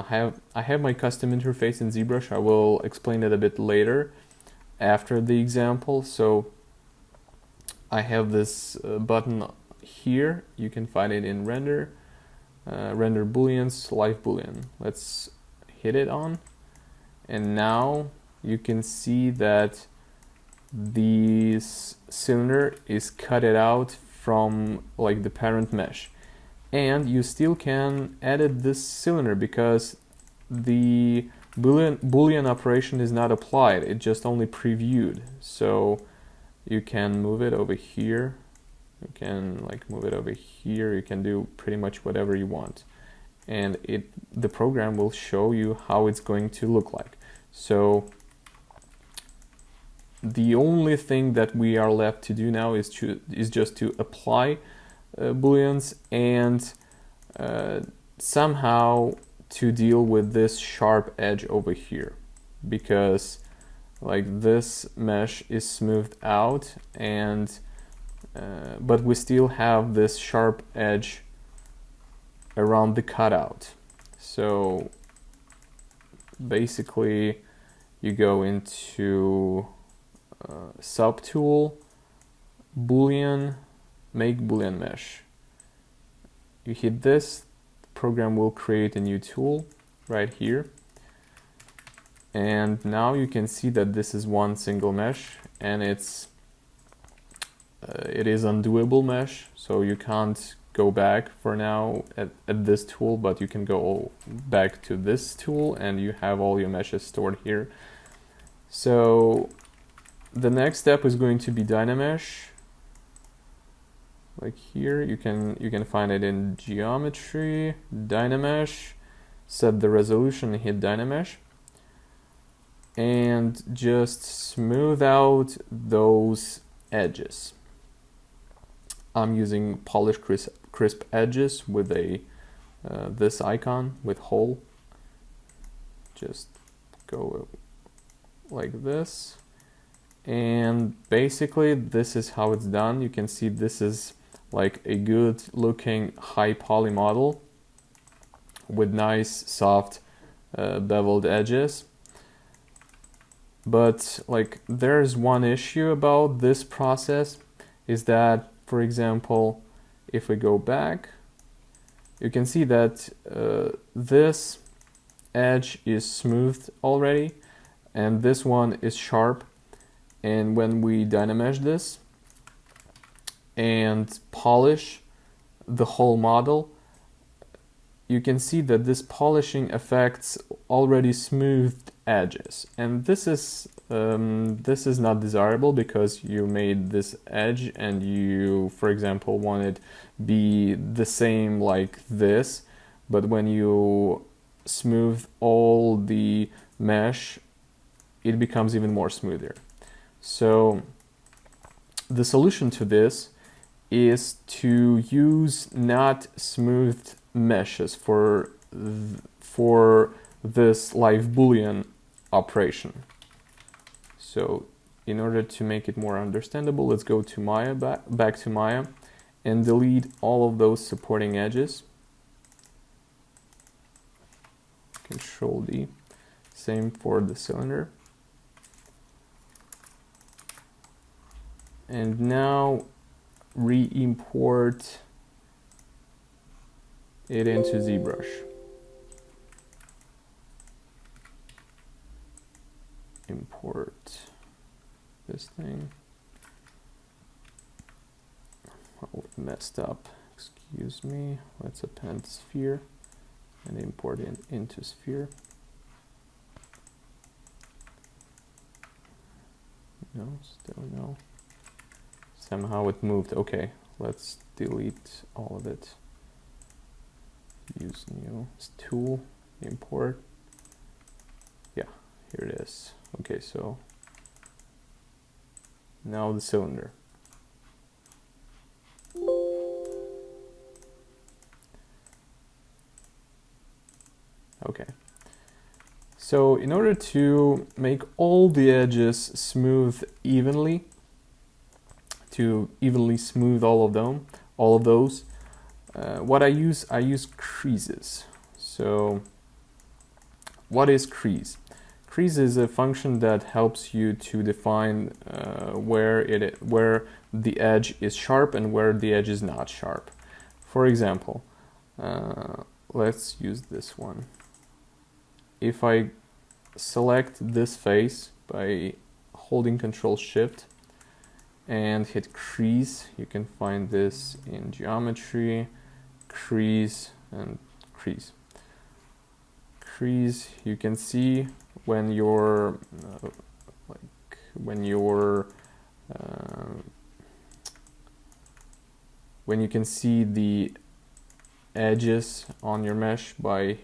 I have my custom interface in ZBrush. I will explain it a bit later after the example. So I have this button here. You can find it in render, render booleans, live Boolean. Let's hit it on, and now you can see that this cylinder is cut it out from like the parent mesh, and you still can edit this cylinder because the Boolean operation is not applied, it just only previewed. So you can move it over here, you can like move it over here, you can do pretty much whatever you want, and the program will show you how it's going to look like. So the only thing that we are left to do now is just to apply booleans and somehow to deal with this sharp edge over here, because like this mesh is smoothed out, and but we still have this sharp edge around the cutout. So basically you go into subtool, boolean, make boolean mesh. You hit this, the program will create a new tool right here, and now you can see that this is one single mesh, and it is undoable mesh, so you can't go back for now at this tool, but you can go back to this tool and you have all your meshes stored here. So the next step is going to be Dynamesh. Like here, you can find it in geometry, Dynamesh, set the resolution and hit Dynamesh, and just smooth out those edges. I'm using polish crisp edges with a this icon with hole. Just go like this, and basically this is how it's done. You can see this is like a good looking high poly model with nice soft beveled edges. But like there's one issue about this process, is that, for example, if we go back, you can see that this edge is smoothed already and this one is sharp, and when we Dynamesh this and polish the whole model, you can see that this polishing affects already smoothed edges, and this is not desirable because you made this edge and you, for example, want it be the same like this, but when you smooth all the mesh, it becomes even more smoother. So the solution to this is to use not smoothed meshes for this live Boolean operation. So in order to make it more understandable, let's go to Maya, back to Maya, and delete all of those supporting edges. Control D. Same for the cylinder. And now re-import it into ZBrush. Import this thing. Oh, it messed up. Excuse me. Let's append sphere and import it into sphere. No, still no. Somehow it moved. Okay, let's delete all of it. Use new tool, import. Yeah, here it is. Okay, so now the cylinder. Okay. So in order to make all the edges smooth evenly, to evenly smooth all of those, what I use creases. So what is crease? Crease is a function that helps you to define where the edge is sharp and where the edge is not sharp. For example, let's use this one. If I select this face by holding Control Shift and hit crease. You can find this in geometry, crease and crease. Crease, you can see when you're when you can see the edges on your mesh by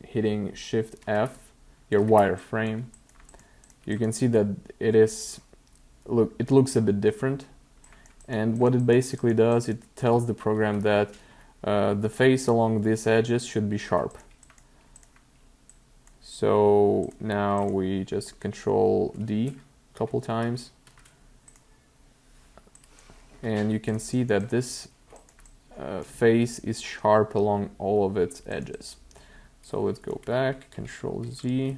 hitting Shift F, your wireframe. You can see that it looks a bit different, and what it basically does, it tells the program that the face along these edges should be sharp. So now we just Control D a couple times, and you can see that this face is sharp along all of its edges. So let's go back, Control Z,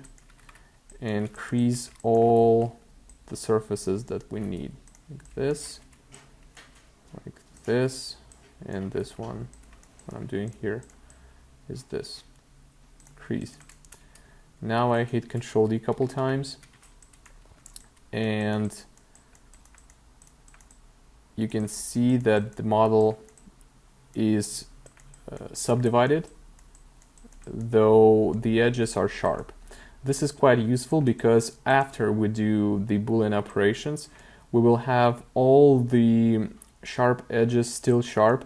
and crease all the surfaces that we need, like this, and this one. What I'm doing here is this, crease. Now I hit Control D a couple times, and you can see that the model is subdivided, though the edges are sharp. This is quite useful because after we do the Boolean operations, we will have all the sharp edges still sharp,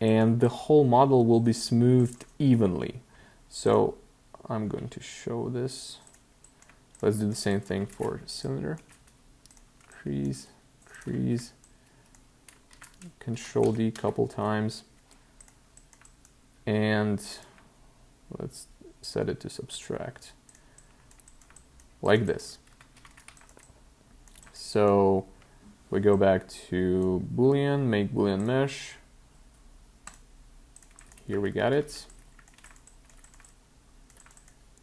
and the whole model will be smoothed evenly. So I'm going to show this. Let's do the same thing for cylinder. Crease, crease, Control D a couple times, and let's set it to subtract, like this. So we go back to Boolean, make Boolean mesh. Here we got it.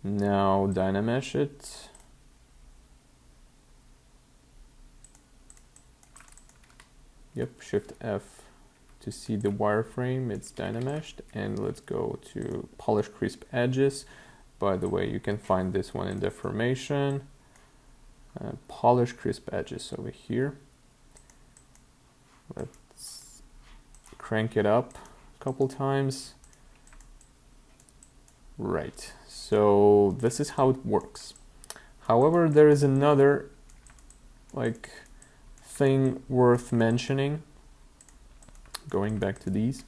Now Dynamesh it. Yep, Shift F to see the wireframe, it's Dynameshed. And let's go to Polish Crisp Edges. By the way, you can find this one in Deformation. Polish Crisp Edges over here. Let's crank it up a couple times. Right, so this is how it works. However, there is another thing worth mentioning. Going back to these,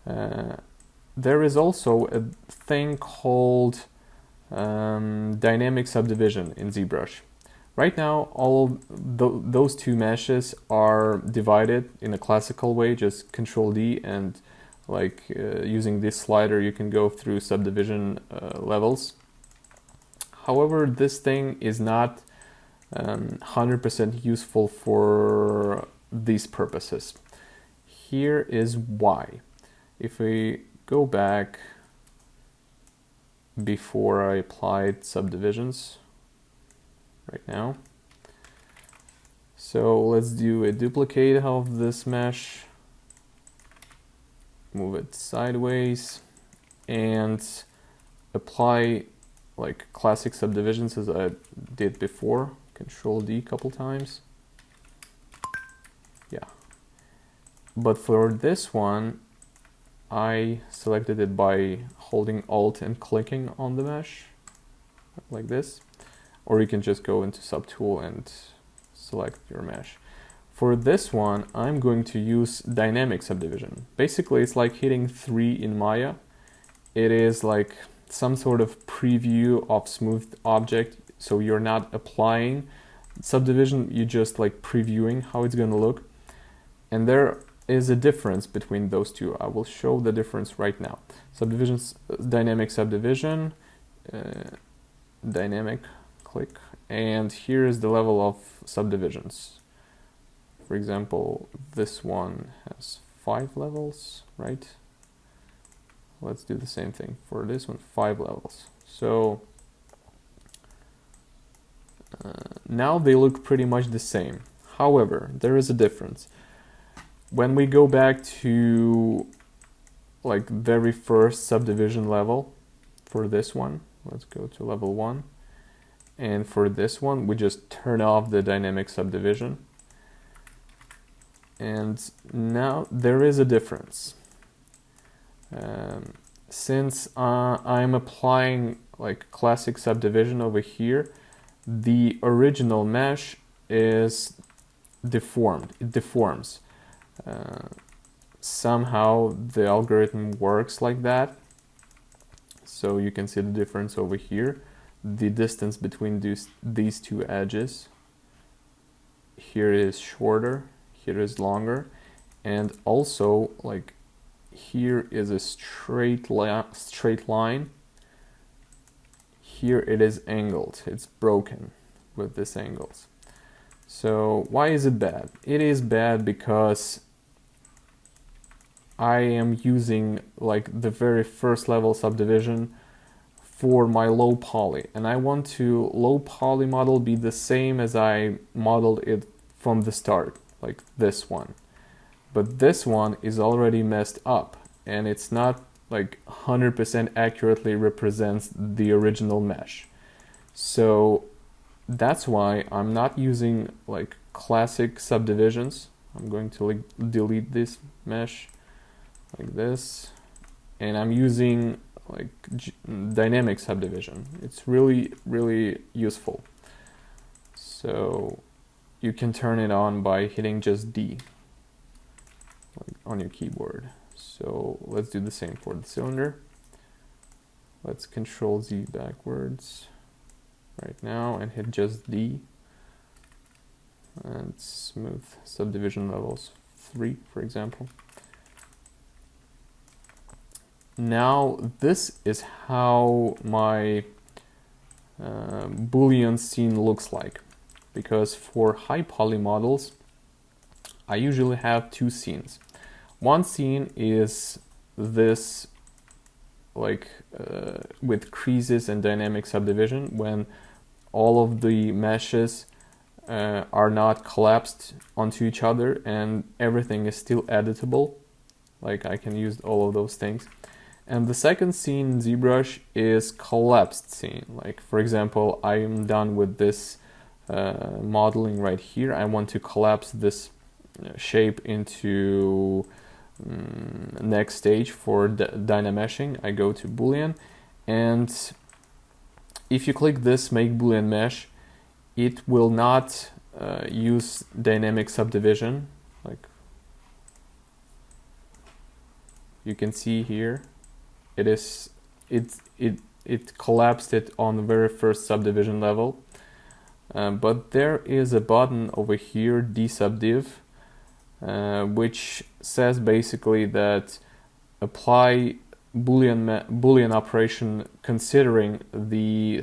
there is also a thing called dynamic subdivision in ZBrush. Right now, all those two meshes are divided in a classical way, just Control D, and using this slider, you can go through subdivision levels. However, this thing is not 100% useful for these purposes. Here is why. If we go back before I applied subdivisions right now, so let's do a duplicate of this mesh, move it sideways, and apply classic subdivisions as I did before. Control D a couple times. Yeah. But for this one, I selected it by holding Alt and clicking on the mesh, like this. Or you can just go into Subtool and select your mesh. For this one, I'm going to use dynamic subdivision. Basically, it's like hitting 3 in Maya. It is like some sort of preview of smoothed object. So you're not applying subdivision, you're just previewing how it's going to look. And there is a difference between those two. I will show the difference right now. Subdivisions, dynamic subdivision, dynamic, click, and here is the level of subdivisions. For example, this one has 5 levels, right? Let's do the same thing for this one, 5 levels. So now they look pretty much the same. However, there is a difference. When we go back to very first subdivision level for this one, let's go to level 1, And for this one, we just turn off the dynamic subdivision. And now there is a difference. Since I'm applying like classic subdivision over here, the original mesh is deformed. It deforms. Somehow the algorithm works like that. So you can see the difference over here. The distance between these two edges. Here is shorter, here is longer, and also like here is a straight line. Here it is angled. It's broken with these angles. So why is it bad? It is bad because I am using like the very first level subdivision for my low poly, and I want to low poly model be the same as I modeled it from the start, like this one. But this one is already messed up, and it's not like 100% accurately represents the original mesh. So that's why I'm not using like classic subdivisions. I'm going to like delete this mesh like this, and I'm using like dynamic subdivision. It's really useful. So you can turn it on by hitting just D like on your keyboard. So let's do the same for the cylinder. Let's Control Z backwards right now and hit just D, and smooth subdivision levels 3, for example. Now this is how my Boolean scene looks like, because for high poly models I usually have two scenes. One scene is this like with creases and dynamic subdivision, when all of the meshes are not collapsed onto each other and everything is still editable. Like I can use all of those things. And the second scene in ZBrush is collapsed scene. Like for example, I am done with this modeling right here. I want to collapse this shape into next stage for dynameshing. I go to Boolean, and if you click this make Boolean mesh, it will not use dynamic subdivision. Like you can see here, it collapsed it on the very first subdivision level. But there is a button over here, dsubdiv, which says basically that apply Boolean operation considering the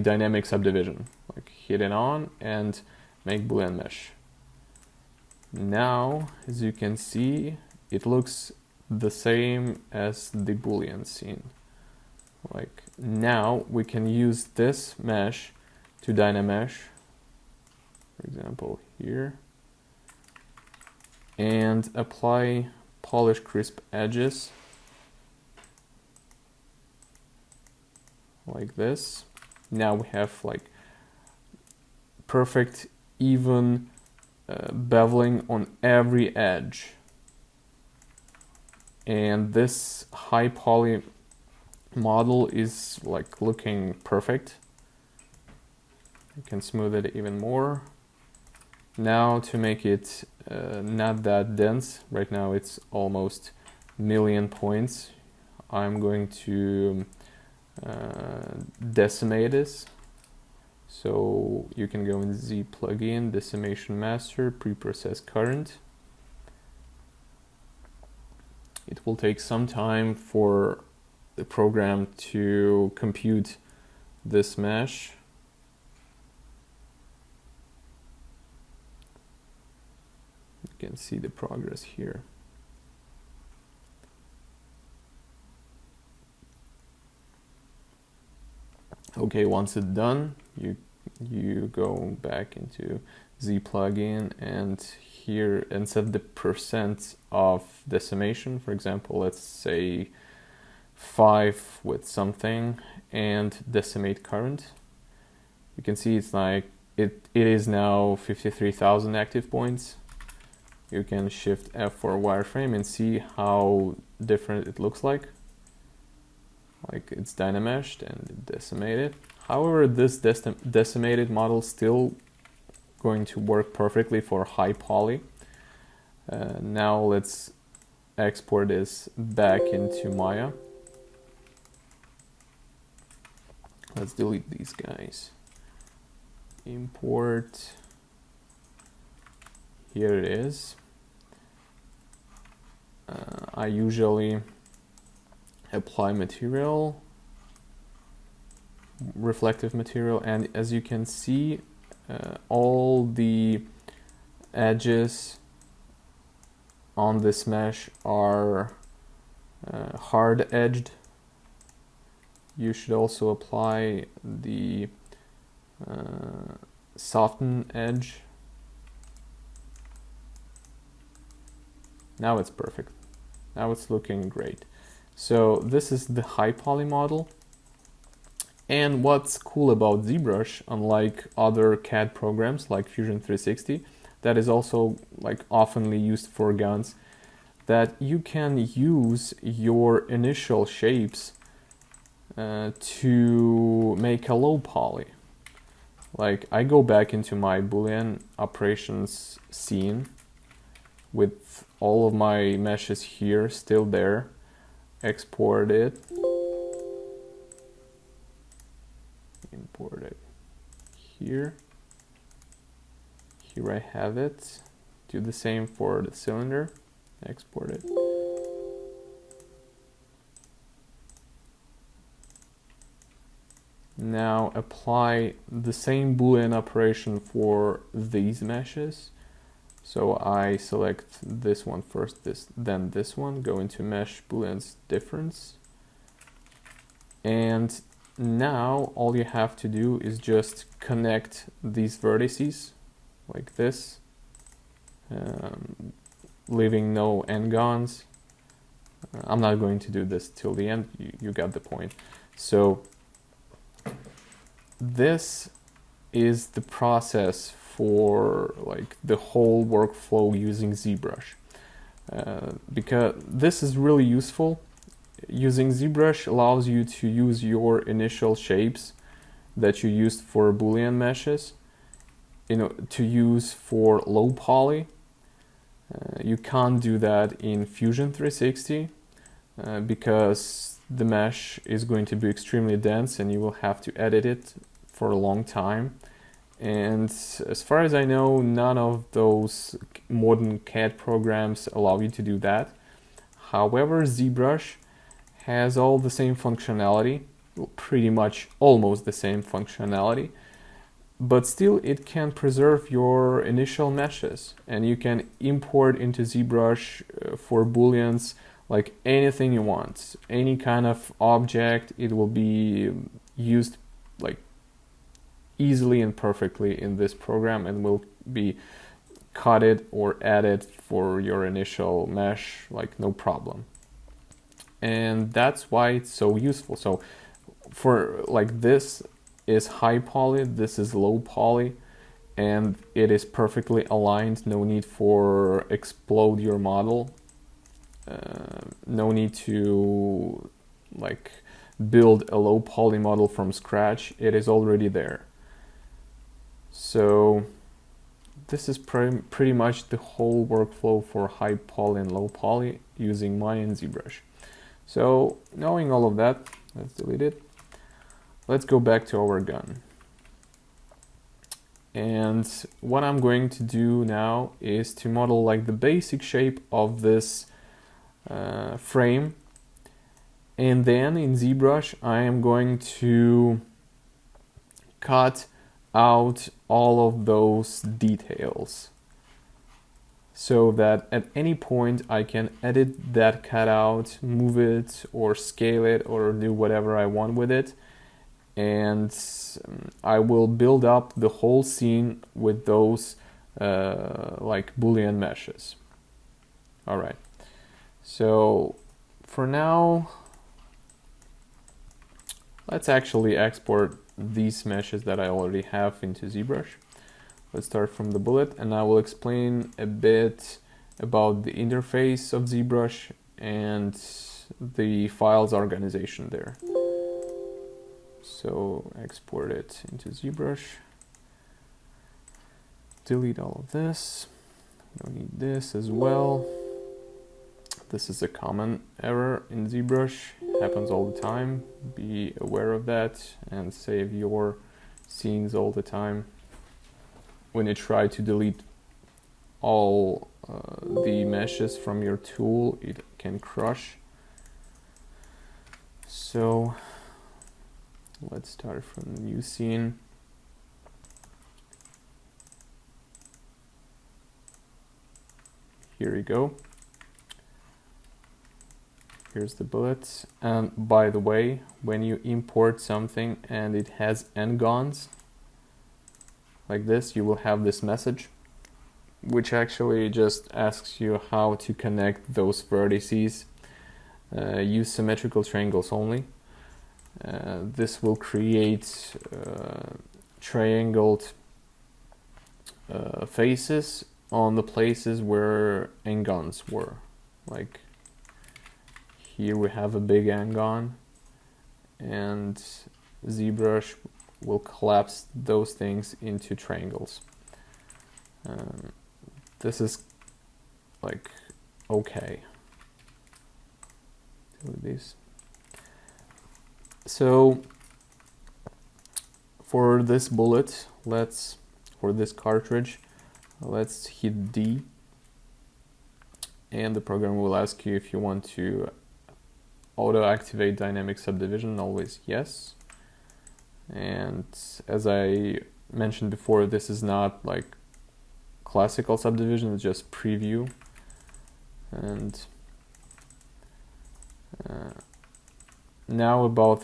dynamic subdivision. Like hit it on and make Boolean mesh. Now, as you can see, it looks the same as the Boolean scene. Like now we can use this mesh to dynamesh, for example here, and apply polish crisp edges like this. Now we have like perfect even beveling on every edge, and this high poly model is like looking perfect. You can smooth it even more. Now to make it not that dense, right now it's almost million points, I'm going to decimate this. So you can go in Z plugin, decimation master, preprocess current. It will take some time for the program to compute this mesh. You can see the progress here. Okay, once it's done, you go back into Z plugin, and here instead the percent of decimation, for example, let's say 5 with something, and decimate current. You can see it's like it is now 53,000 active points. You can shift F for wireframe and see how different it looks like. Like it's dynameshed and decimated. However, this decimated model still going to work perfectly for high poly. Now let's export this back into Maya. Let's delete these guys. Import. Here it is. I usually apply material, reflective material, and as you can see, all the edges on this mesh are hard edged. You should also apply the soften edge. Now it's perfect. Now it's looking great. So this is the high poly model. And what's cool about ZBrush, unlike other CAD programs like Fusion 360, that is also like oftenly used for guns, that you can use your initial shapes to make a low poly. Like I go back into my Boolean operations scene with all of my meshes here still there, export it, import it here. Here I have it. Do the same for the cylinder, export it. Now apply the same Boolean operation for these meshes. So I select this one first, then this one, go into mesh Boolean's difference. And now all you have to do is just connect these vertices like this, leaving no n-gons. I'm not going to do this till the end, you got the point. So this is the process for like the whole workflow using ZBrush. Because this is really useful. Using ZBrush allows you to use your initial shapes that you used for Boolean meshes, to use for low poly. You can't do that in Fusion 360 because the mesh is going to be extremely dense and you will have to edit it for a long time. And as far as I know, none of those modern CAD programs allow you to do that. However, ZBrush has all the same functionality, pretty much almost the same functionality, but still it can preserve your initial meshes, and you can import into ZBrush for Booleans like anything you want. Any kind of object, it will be used like easily and perfectly in this program and will be cutted or added for your initial mesh like no problem. And that's why it's so useful. So for like this is high poly, this is low poly, and it is perfectly aligned. No need for explode your model. No need to like build a low poly model from scratch. It is already there. So this is pretty much the whole workflow for high poly and low poly using Maya and ZBrush. So knowing all of that, let's delete it. Let's go back to our gun. And what I'm going to do now is to model like the basic shape of this frame. And then in ZBrush, I am going to cut out all of those details so that at any point I can edit that cutout, move it or scale it or do whatever I want with it. And I will build up the whole scene with those like Boolean meshes. All right. So for now, let's actually export these meshes that I already have into ZBrush. Let's start from the bullet, and I will explain a bit about the interface of ZBrush and the files organization there. So export it into ZBrush. Delete all of this. We don't need this as well. This is a common error in ZBrush. Happens all the time. Be aware of that and save your scenes all the time. When you try to delete all the meshes from your tool, it can crush. So let's start from the new scene. Here we go. Here's the bullets. And by the way, when you import something and it has n-gons, like this, you will have this message, which actually just asks you how to connect those vertices. Use symmetrical triangles only. This will create triangled faces on the places where n-gons were. Like here we have a big n-gon, and ZBrush will collapse those things into triangles. This is like okay. Do this. So for this bullet, for this cartridge, let's hit D, and the program will ask you if you want to auto-activate dynamic subdivision. Always yes. And as I mentioned before, this is not like classical subdivision, it's just preview. And now about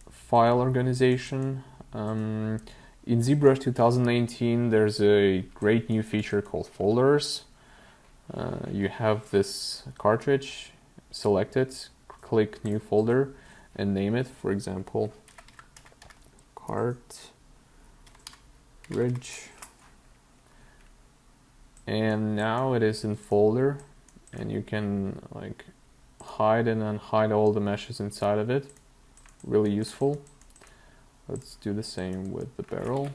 file organization. In ZBrush 2019, there's a great new feature called folders. You have this cartridge, select it, click new folder, and name it, for example, cartridge. And now it is in folder, and you can like hide and unhide all the meshes inside of it. Really useful. Let's do the same with the barrel.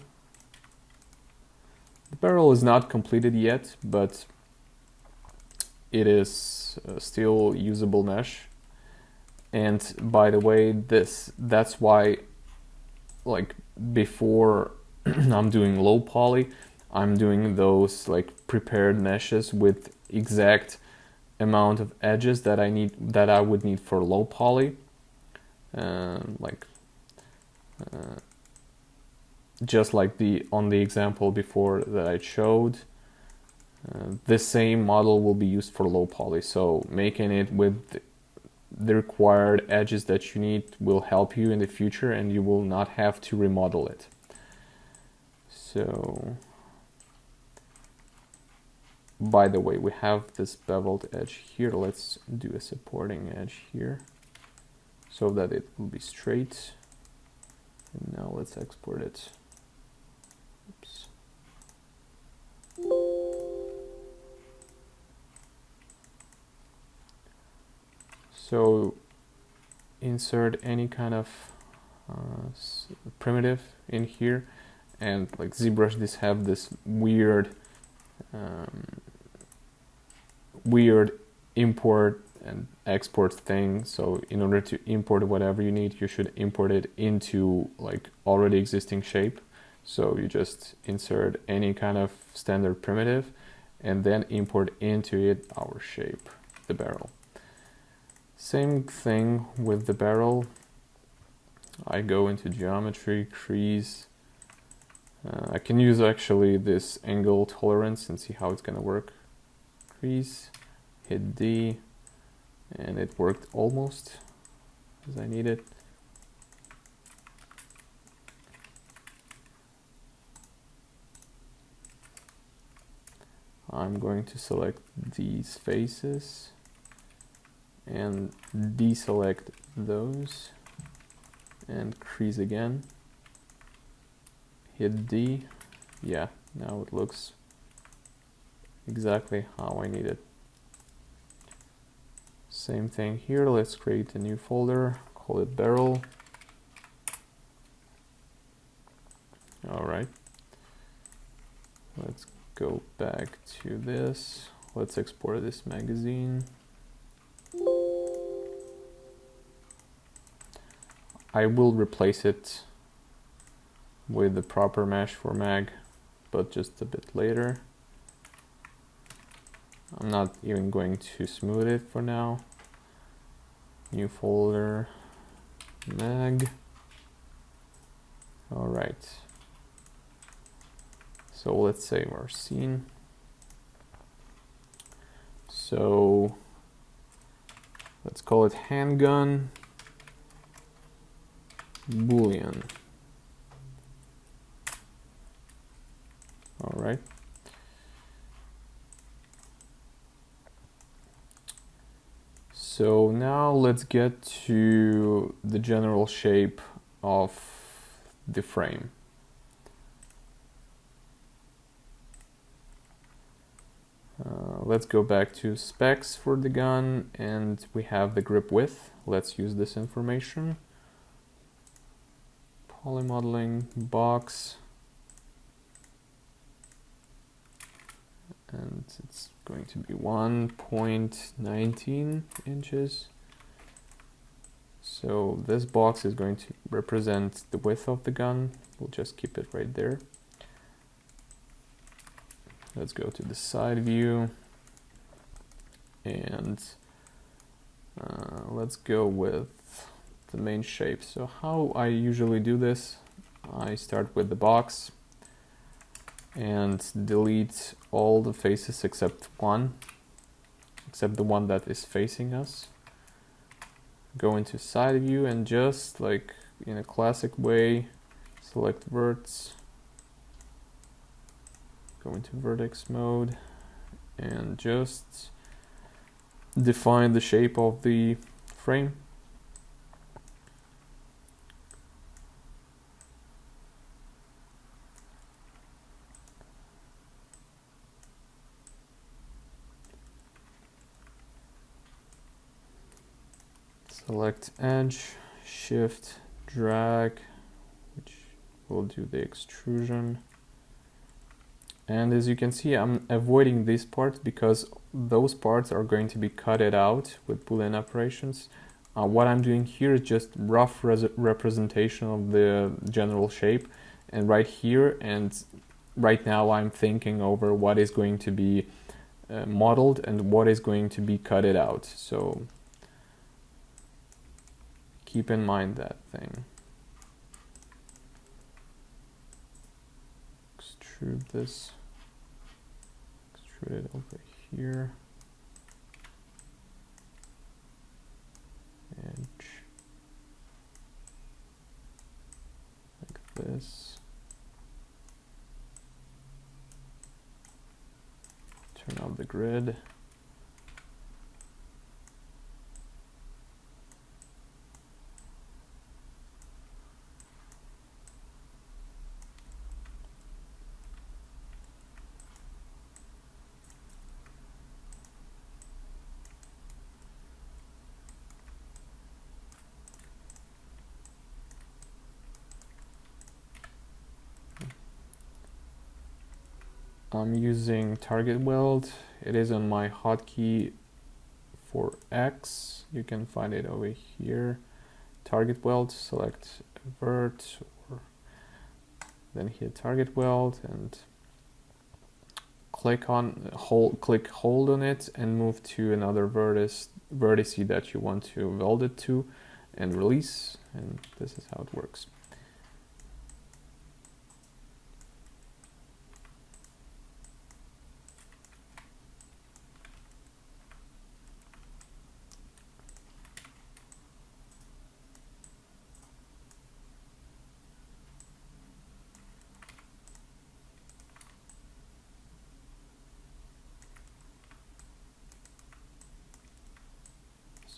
The barrel is not completed yet, but it is still usable mesh. And by the way, that's why, like before I'm doing low poly, I'm doing those like prepared meshes with exact amount of edges that I would need for low poly. Just like on the example before that I showed, this same model will be used for low poly. So making it with the required edges that you need will help you in the future, and you will not have to remodel it. So, by the way, we have this beveled edge here. Let's do a supporting edge here so that it will be straight. And now let's export it. Oops. So insert any kind of primitive in here, and like ZBrush have this weird import and export thing. So in order to import whatever you need, you should import it into like already existing shape. So you just insert any kind of standard primitive and then import into it our shape, the barrel. Same thing with the barrel. I go into geometry, crease. I can use actually this angle tolerance and see how it's gonna work. Crease, hit D, and it worked almost as I needed. I'm going to select these faces and deselect those and crease again. hit D. Yeah, now it looks exactly how I need it. Same thing here. Let's create a new folder, call it barrel. All right. Let's go back to this. Let's export this magazine. I will replace it with the proper mesh for mag, but just a bit later. I'm not even going to smooth it for now. New folder, mag. All right. So let's save our scene. So let's call it handgun boolean. All right. So now let's get to the general shape of the frame. Let's go back to specs for the gun, and we have the grip width. Let's use this information. Polymodeling box, and it's going to be 1.19 inches. So this box is going to represent the width of the gun. We'll just keep it right there. Let's go to the side view, and let's go with the main shape. So how I usually do this, I start with the box and delete all the faces except the one that is facing us. Go into side view and just like in a classic way, select verts, go into vertex mode, and just define the shape of the frame. Select edge, shift, drag, which will do the extrusion. And as you can see, I'm avoiding these parts because those parts are going to be cutted out with Boolean operations. What I'm doing here is just rough representation of the general shape. And right here and right now I'm thinking over what is going to be modeled and what is going to be cutted out. So keep in mind that thing. Extrude this. Extrude it over here. Edge. Like this. Turn off the grid. I'm using target weld. It is on my hotkey for X. You can find it over here. Target weld, select vert, or then hit target weld and click hold on it and move to another vertex that you want to weld it to and release, and this is how it works.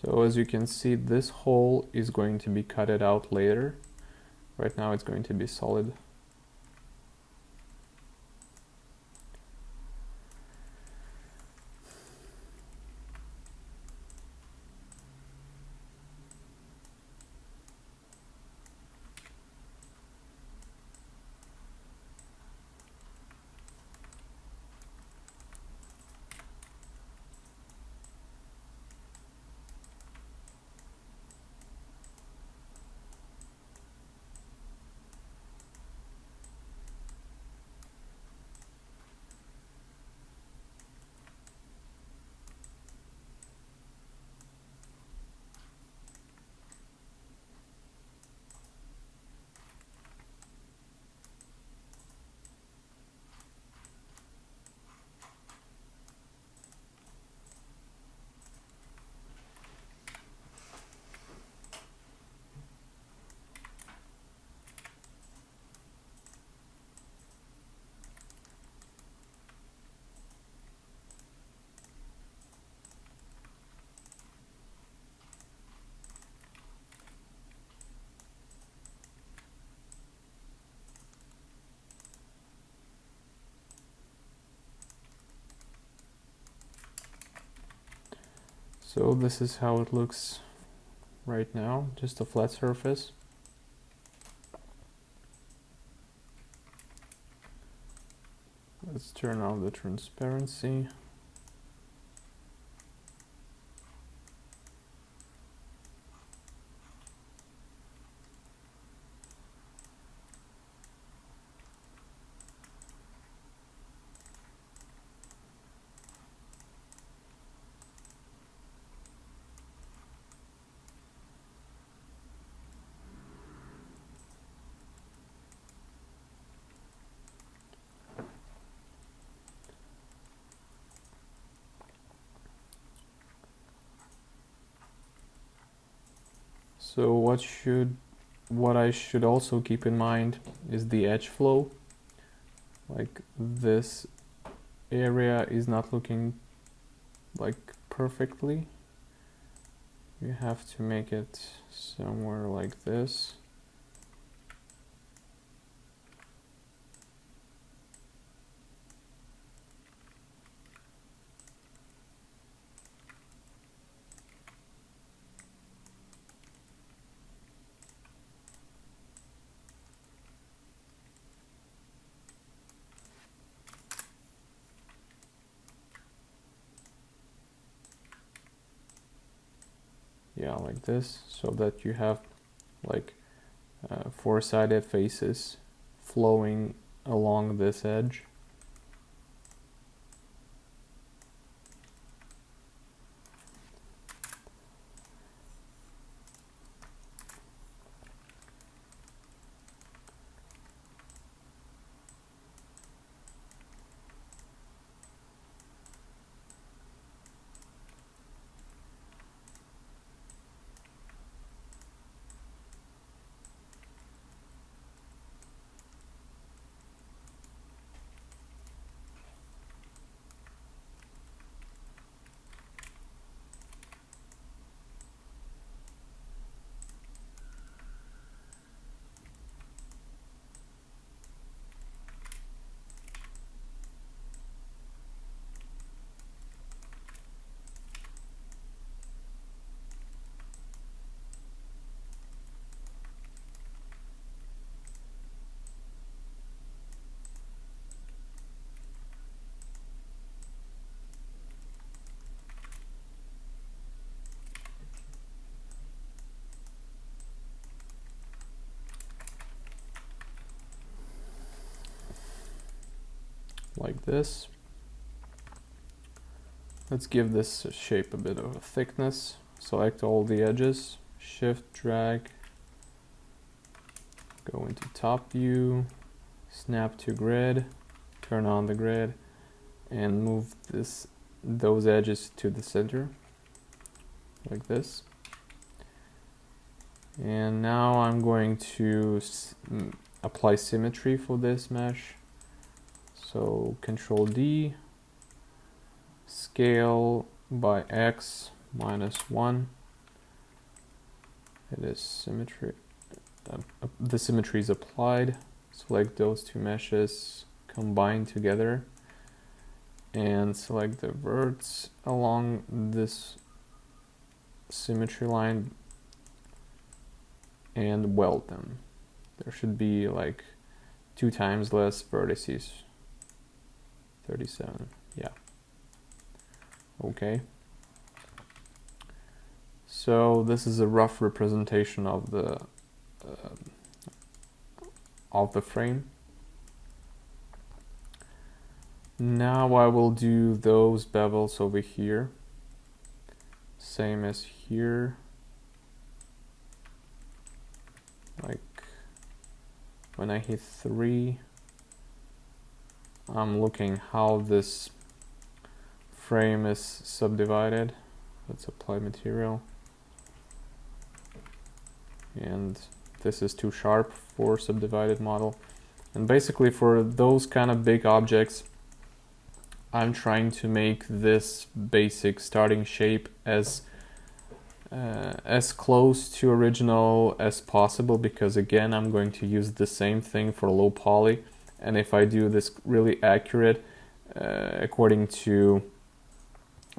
So as you can see, this hole is going to be cutted out later. Right now it's going to be solid. So this is how it looks right now, just a flat surface. Let's turn on the transparency. So what I should also keep in mind is the edge flow. Like this area is not looking like perfectly. You have to make it somewhere like this. Yeah, like this, so that you have like four-sided faces flowing along this edge. Like this. Let's give this shape a bit of a thickness. Select all the edges, shift drag, go into top view, snap to grid, turn on the grid, and move those edges to the center, like this. And now I'm going to apply symmetry for this mesh. So Control D, scale by X -1. It is symmetry. The symmetry is applied. Select those two meshes, combine together, and select the verts along this symmetry line and weld them. There should be like 2 times less vertices. 37, yeah. Okay. So this is a rough representation of the frame. Now I will do those bevels over here, same as here. Like when I hit 3, I'm looking how this frame is subdivided. Let's apply material. And this is too sharp for subdivided model. And basically for those kind of big objects, I'm trying to make this basic starting shape as close to original as possible, because again I'm going to use the same thing for low poly, and if I do this really accurate according to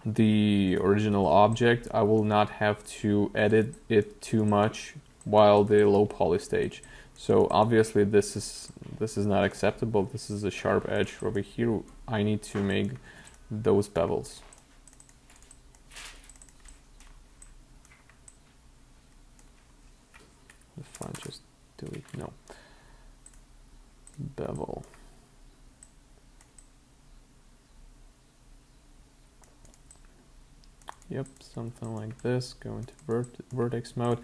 the original object, I will not have to edit it too much while the low poly stage. So obviously this is not acceptable. This is a sharp edge over here. I need to make those bevels. If I just delete, no, bevel. Yep, something like this. Go into vertex mode.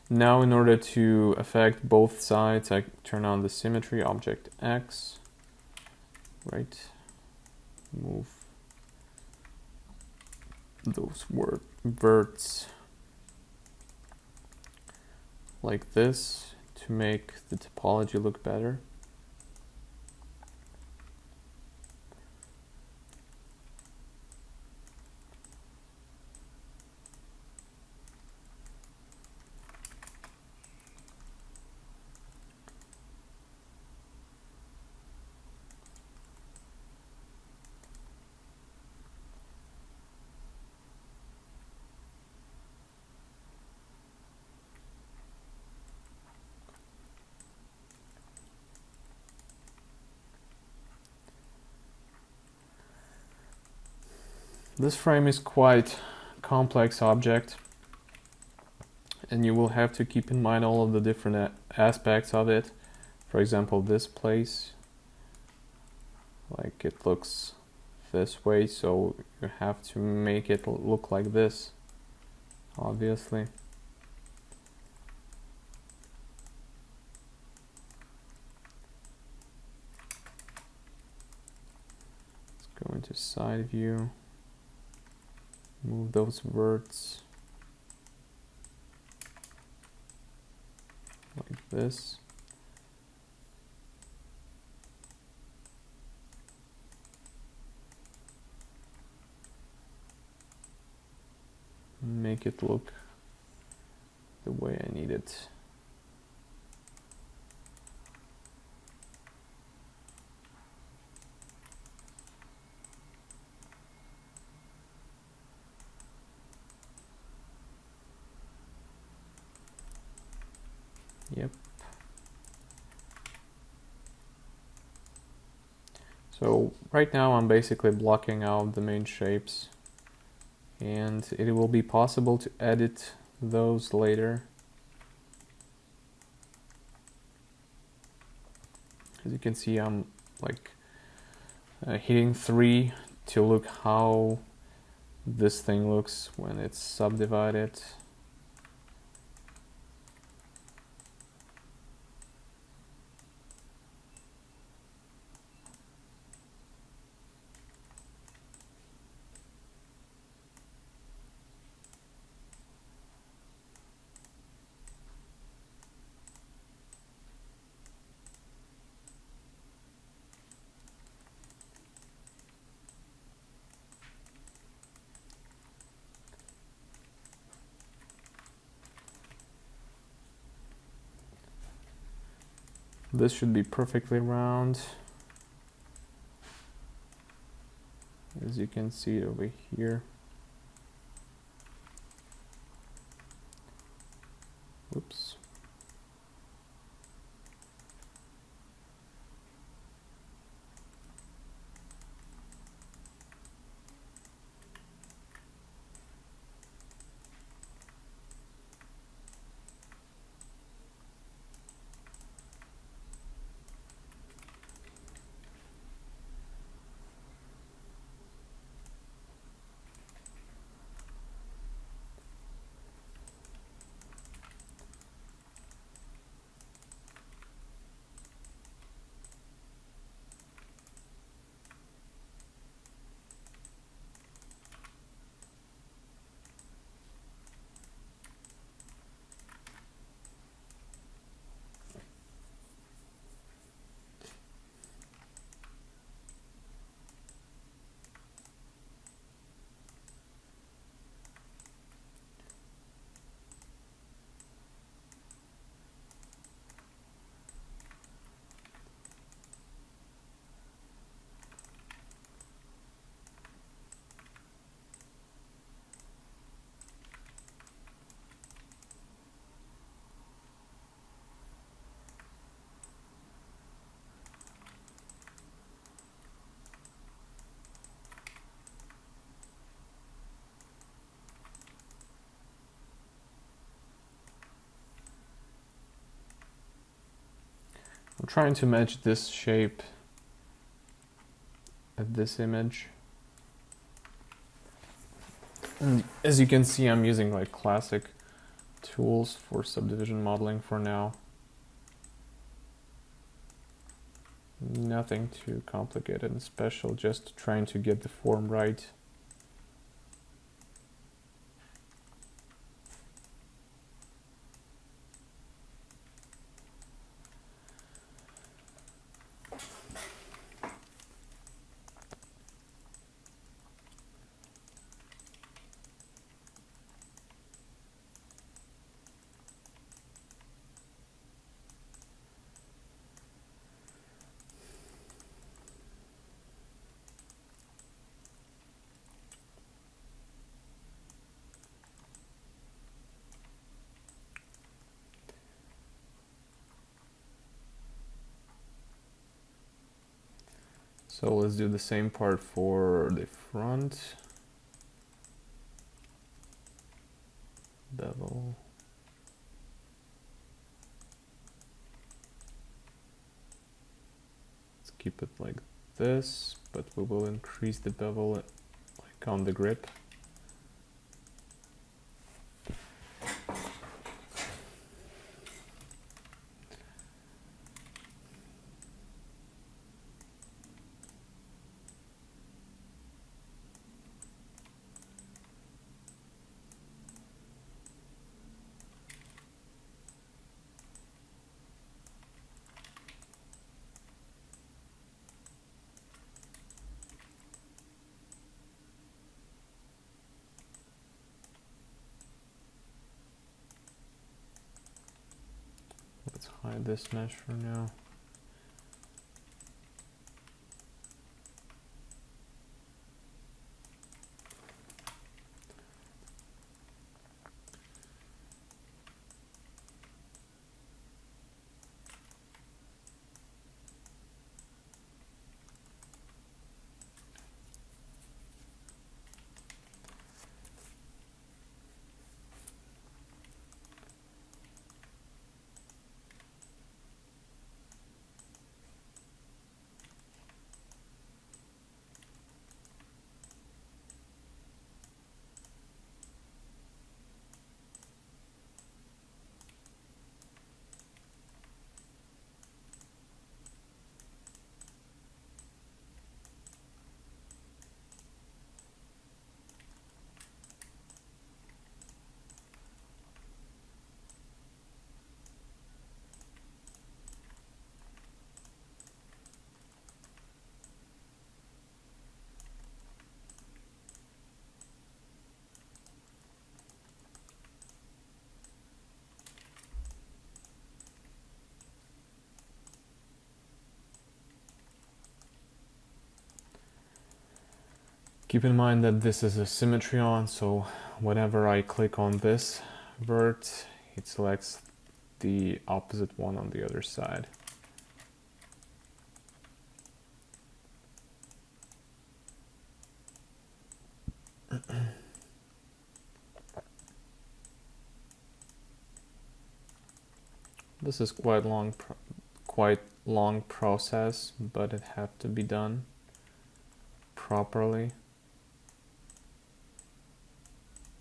Now in order to affect both sides, I turn on the symmetry, object X, right? Move those verts like this to make the topology look better. This frame is quite complex object, and you will have to keep in mind all of the different aspects of it. For example, this place, like it looks this way, so you have to make it look like this, obviously. Let's go into side view. Move those verts like this. Make it look the way I need it. Yep. So right now I'm basically blocking out the main shapes, and it will be possible to edit those later. As you can see, I'm like hitting 3 to look how this thing looks when it's subdivided. This should be perfectly round, as you can see over here. Whoops. trying to match this shape at this image. And as you can see, I'm using like classic tools for subdivision modeling for now. Nothing too complicated and special, just trying to get the form right. So let's do the same part for the front. Bevel. Let's keep it like this, but we will increase the bevel like on the grip. Let's hide this mesh for now. Keep in mind that this is a symmetry on, so whenever I click on this vert, it selects the opposite one on the other side. This is quite long process, but it has to be done properly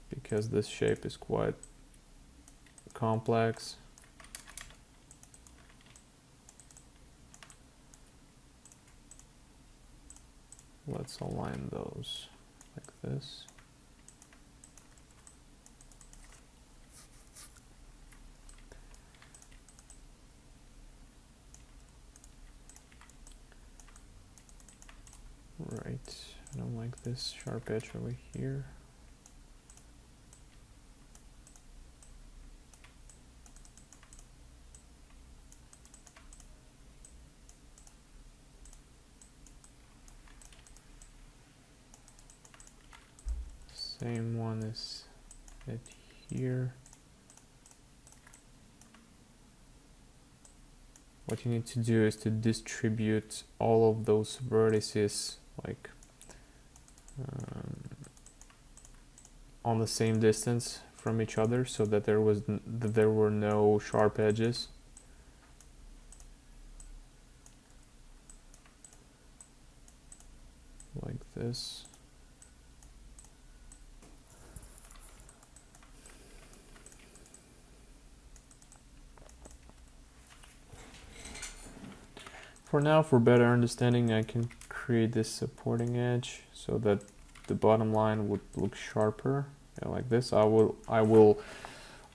because this shape is quite complex. Let's align those like this. Right, I don't like this sharp edge over here. Same one as it here. What you need to do is to distribute all of those vertices like on the same distance from each other, so that there were no sharp edges. this. For now, for better understanding, I can create this supporting edge so that the bottom line would look sharper, like this. I will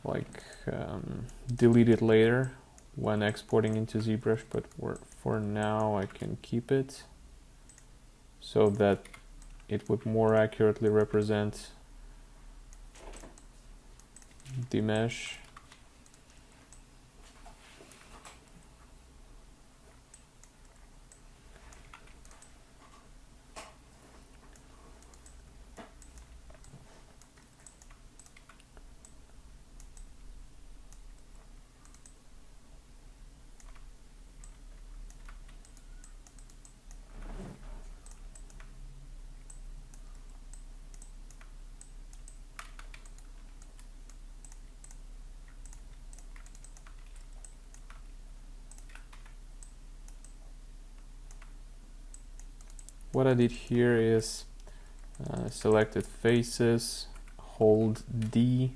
like delete it later when exporting into ZBrush, but for now I can keep it so that it would more accurately represent the mesh. What I did here is selected faces, hold D,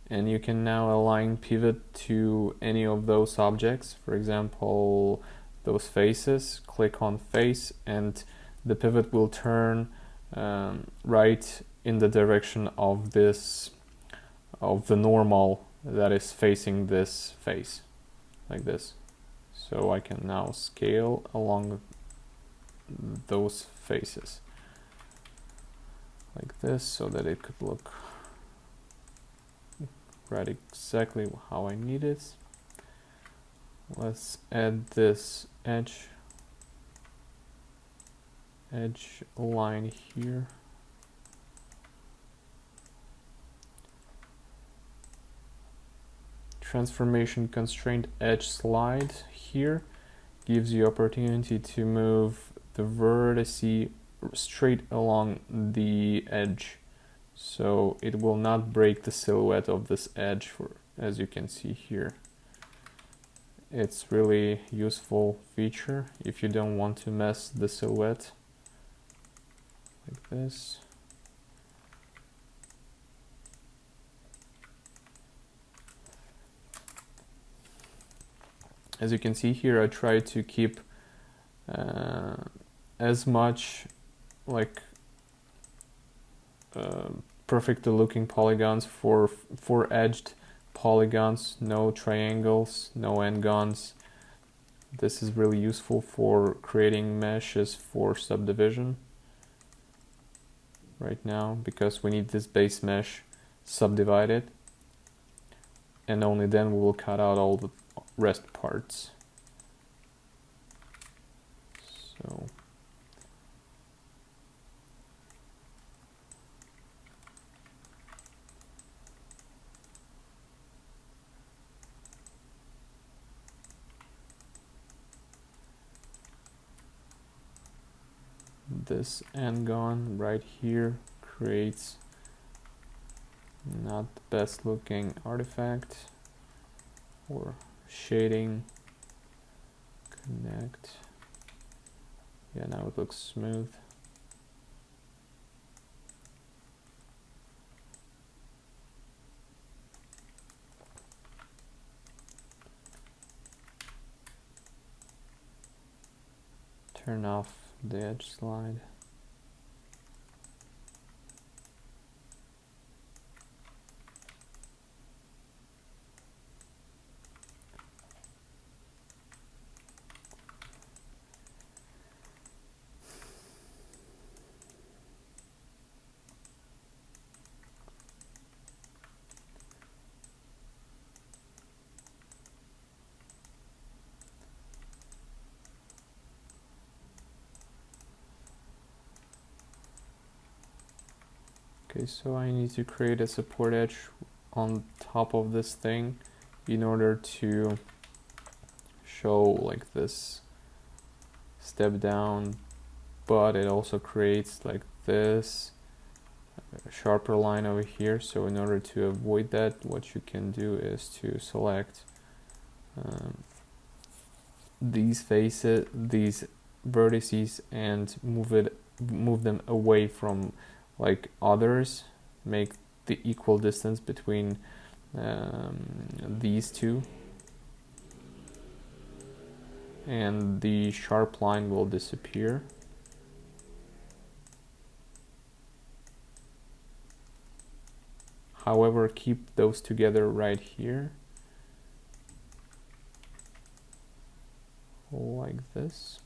and you can now align pivot to any of those objects. For example, those faces, click on face, and the pivot will turn right in the direction of the normal that is facing this face, like this. So I can now scale along those faces like this so that it could look right exactly how I need it. Let's add this edge line here. Transformation constraint edge slide here gives you opportunity to move the vertice straight along the edge, so it will not break the silhouette of this edge, as you can see here. It's really useful feature if you don't want to mess the silhouette, like this. As you can see here, I try to keep as much like perfect looking polygons for edged polygons, no triangles, no n-gons. This is really useful for creating meshes for subdivision right now, because we need this base mesh subdivided, and only then we will cut out all the rest parts. So this n-gon right here creates not the best looking artifact, or shading, connect. Yeah, now it looks smooth. Turn off the edge slide. Okay, so I need to create a support edge on top of this thing in order to show like this step down, but it also creates like this sharper line over here. So in order to avoid that, what you can do is to select these faces, these vertices, and move it move them away from like others, make the equal distance between these two, and the sharp line will disappear. However, keep those together right here, like this.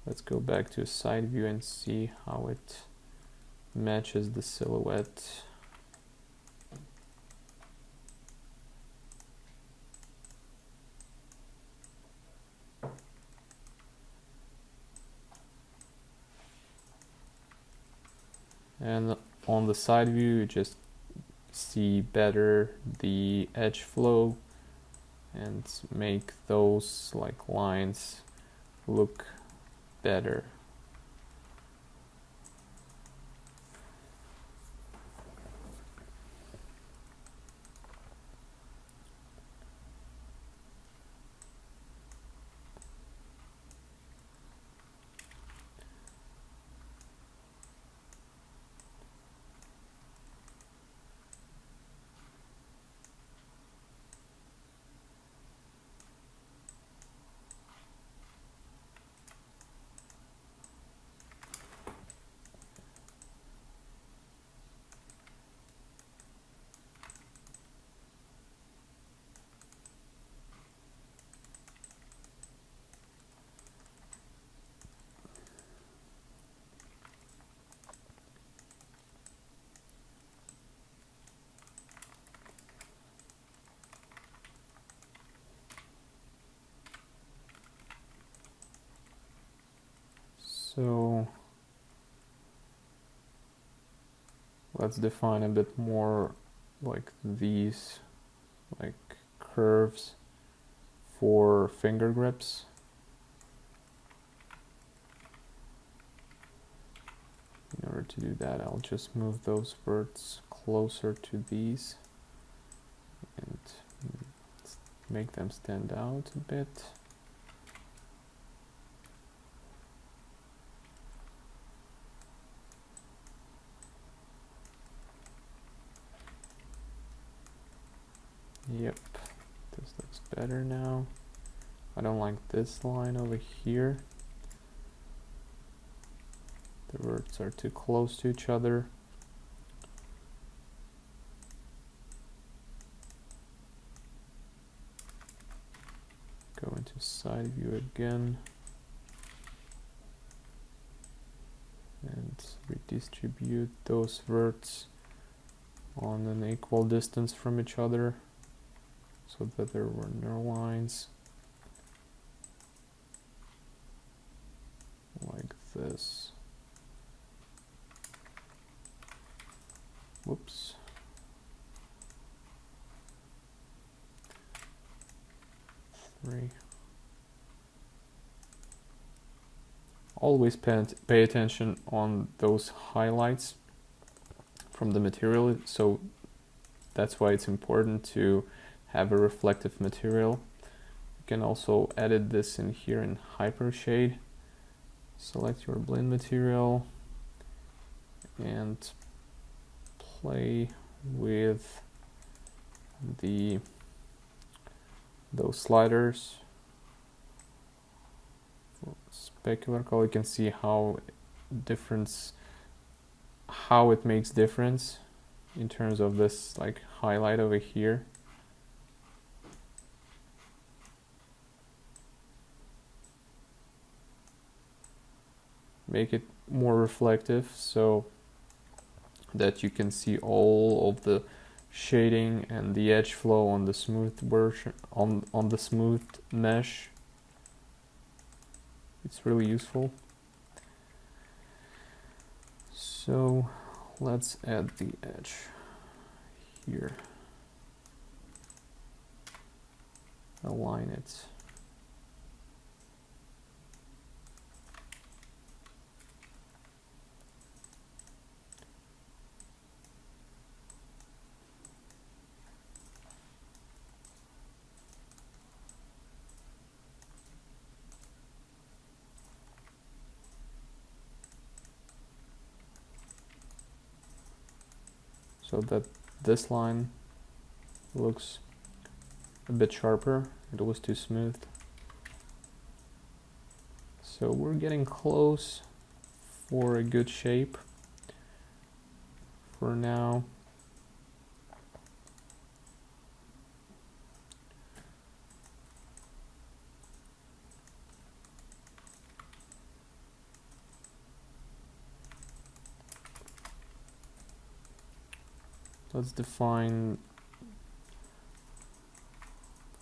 Let's go back to a side view and see how it matches the silhouette. And on the side view, you just see better the edge flow and make those like lines look better. So let's define a bit more like these like curves for finger grips. In order to do that, I'll just move those verts closer to these and make them stand out a bit. Yep, this looks better now. I don't like this line over here. The verts are too close to each other. Go into side view again and redistribute those verts on an equal distance from each other so that there were no lines like this. Whoops. Three. Always pay attention on those highlights from the material, so that's why it's important to have a reflective material. You can also edit this in here in hypershade. Select your blend material and play with those sliders. For specular color, you can see how it makes difference in terms of this like highlight over here. Make it more reflective so that you can see all of the shading and the edge flow on the smooth version, on the smooth mesh. It's really useful. So let's add the edge here. Align it. so that this line looks a bit sharper. It was too smooth. So we're getting close for a good shape for now. Let's define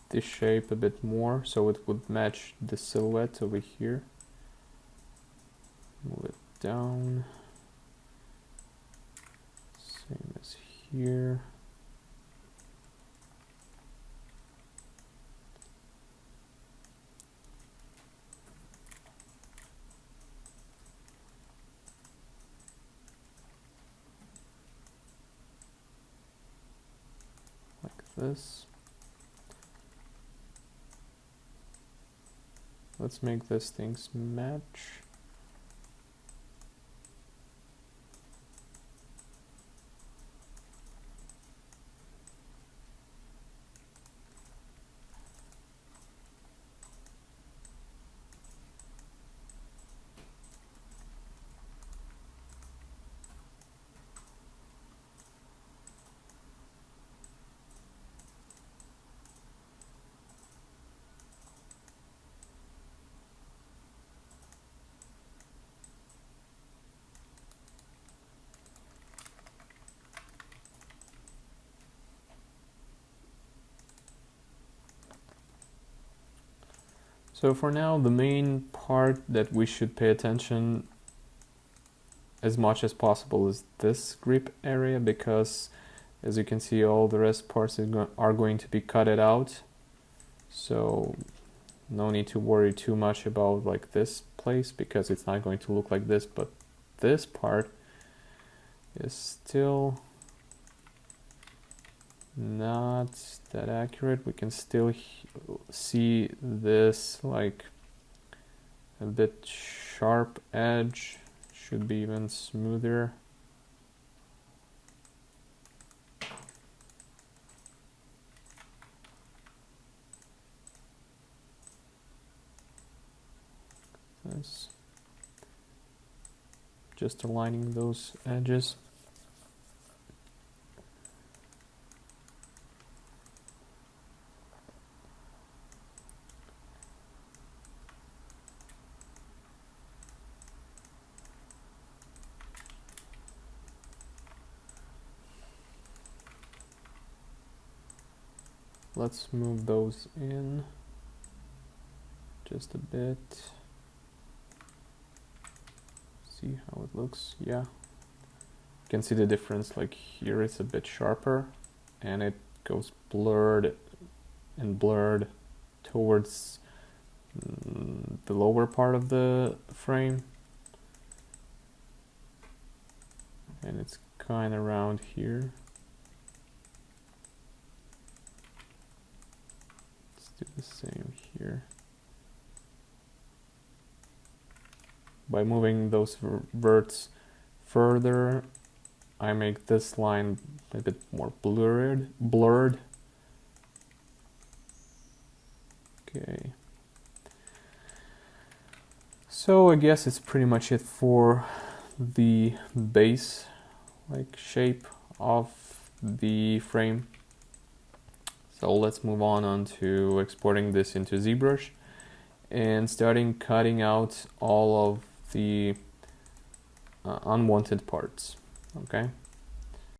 this shape a bit more so it would match the silhouette over here. Move it down. Same as here. Like this. Let's make these things match. So for now, the main part that we should pay attention as much as possible is this grip area, because as you can see, all the rest parts are going to be cutted out. So no need to worry too much about like this place, because it's not going to look like this, but this part is still not that accurate. We can still see this like a bit sharp edge, should be even smoother. This. Just aligning those edges. Let's move those in just a bit. See how it looks. Yeah, you can see the difference. Like here it's a bit sharper and it goes blurred and blurred towards the lower part of the frame, and it's kind of around here. Let's do the same here. By moving those verts further, I make this line a bit more blurred. Okay. So I guess it's pretty much it for the base like shape of the frame. So let's move on to exporting this into ZBrush and starting cutting out all of the unwanted parts. Okay,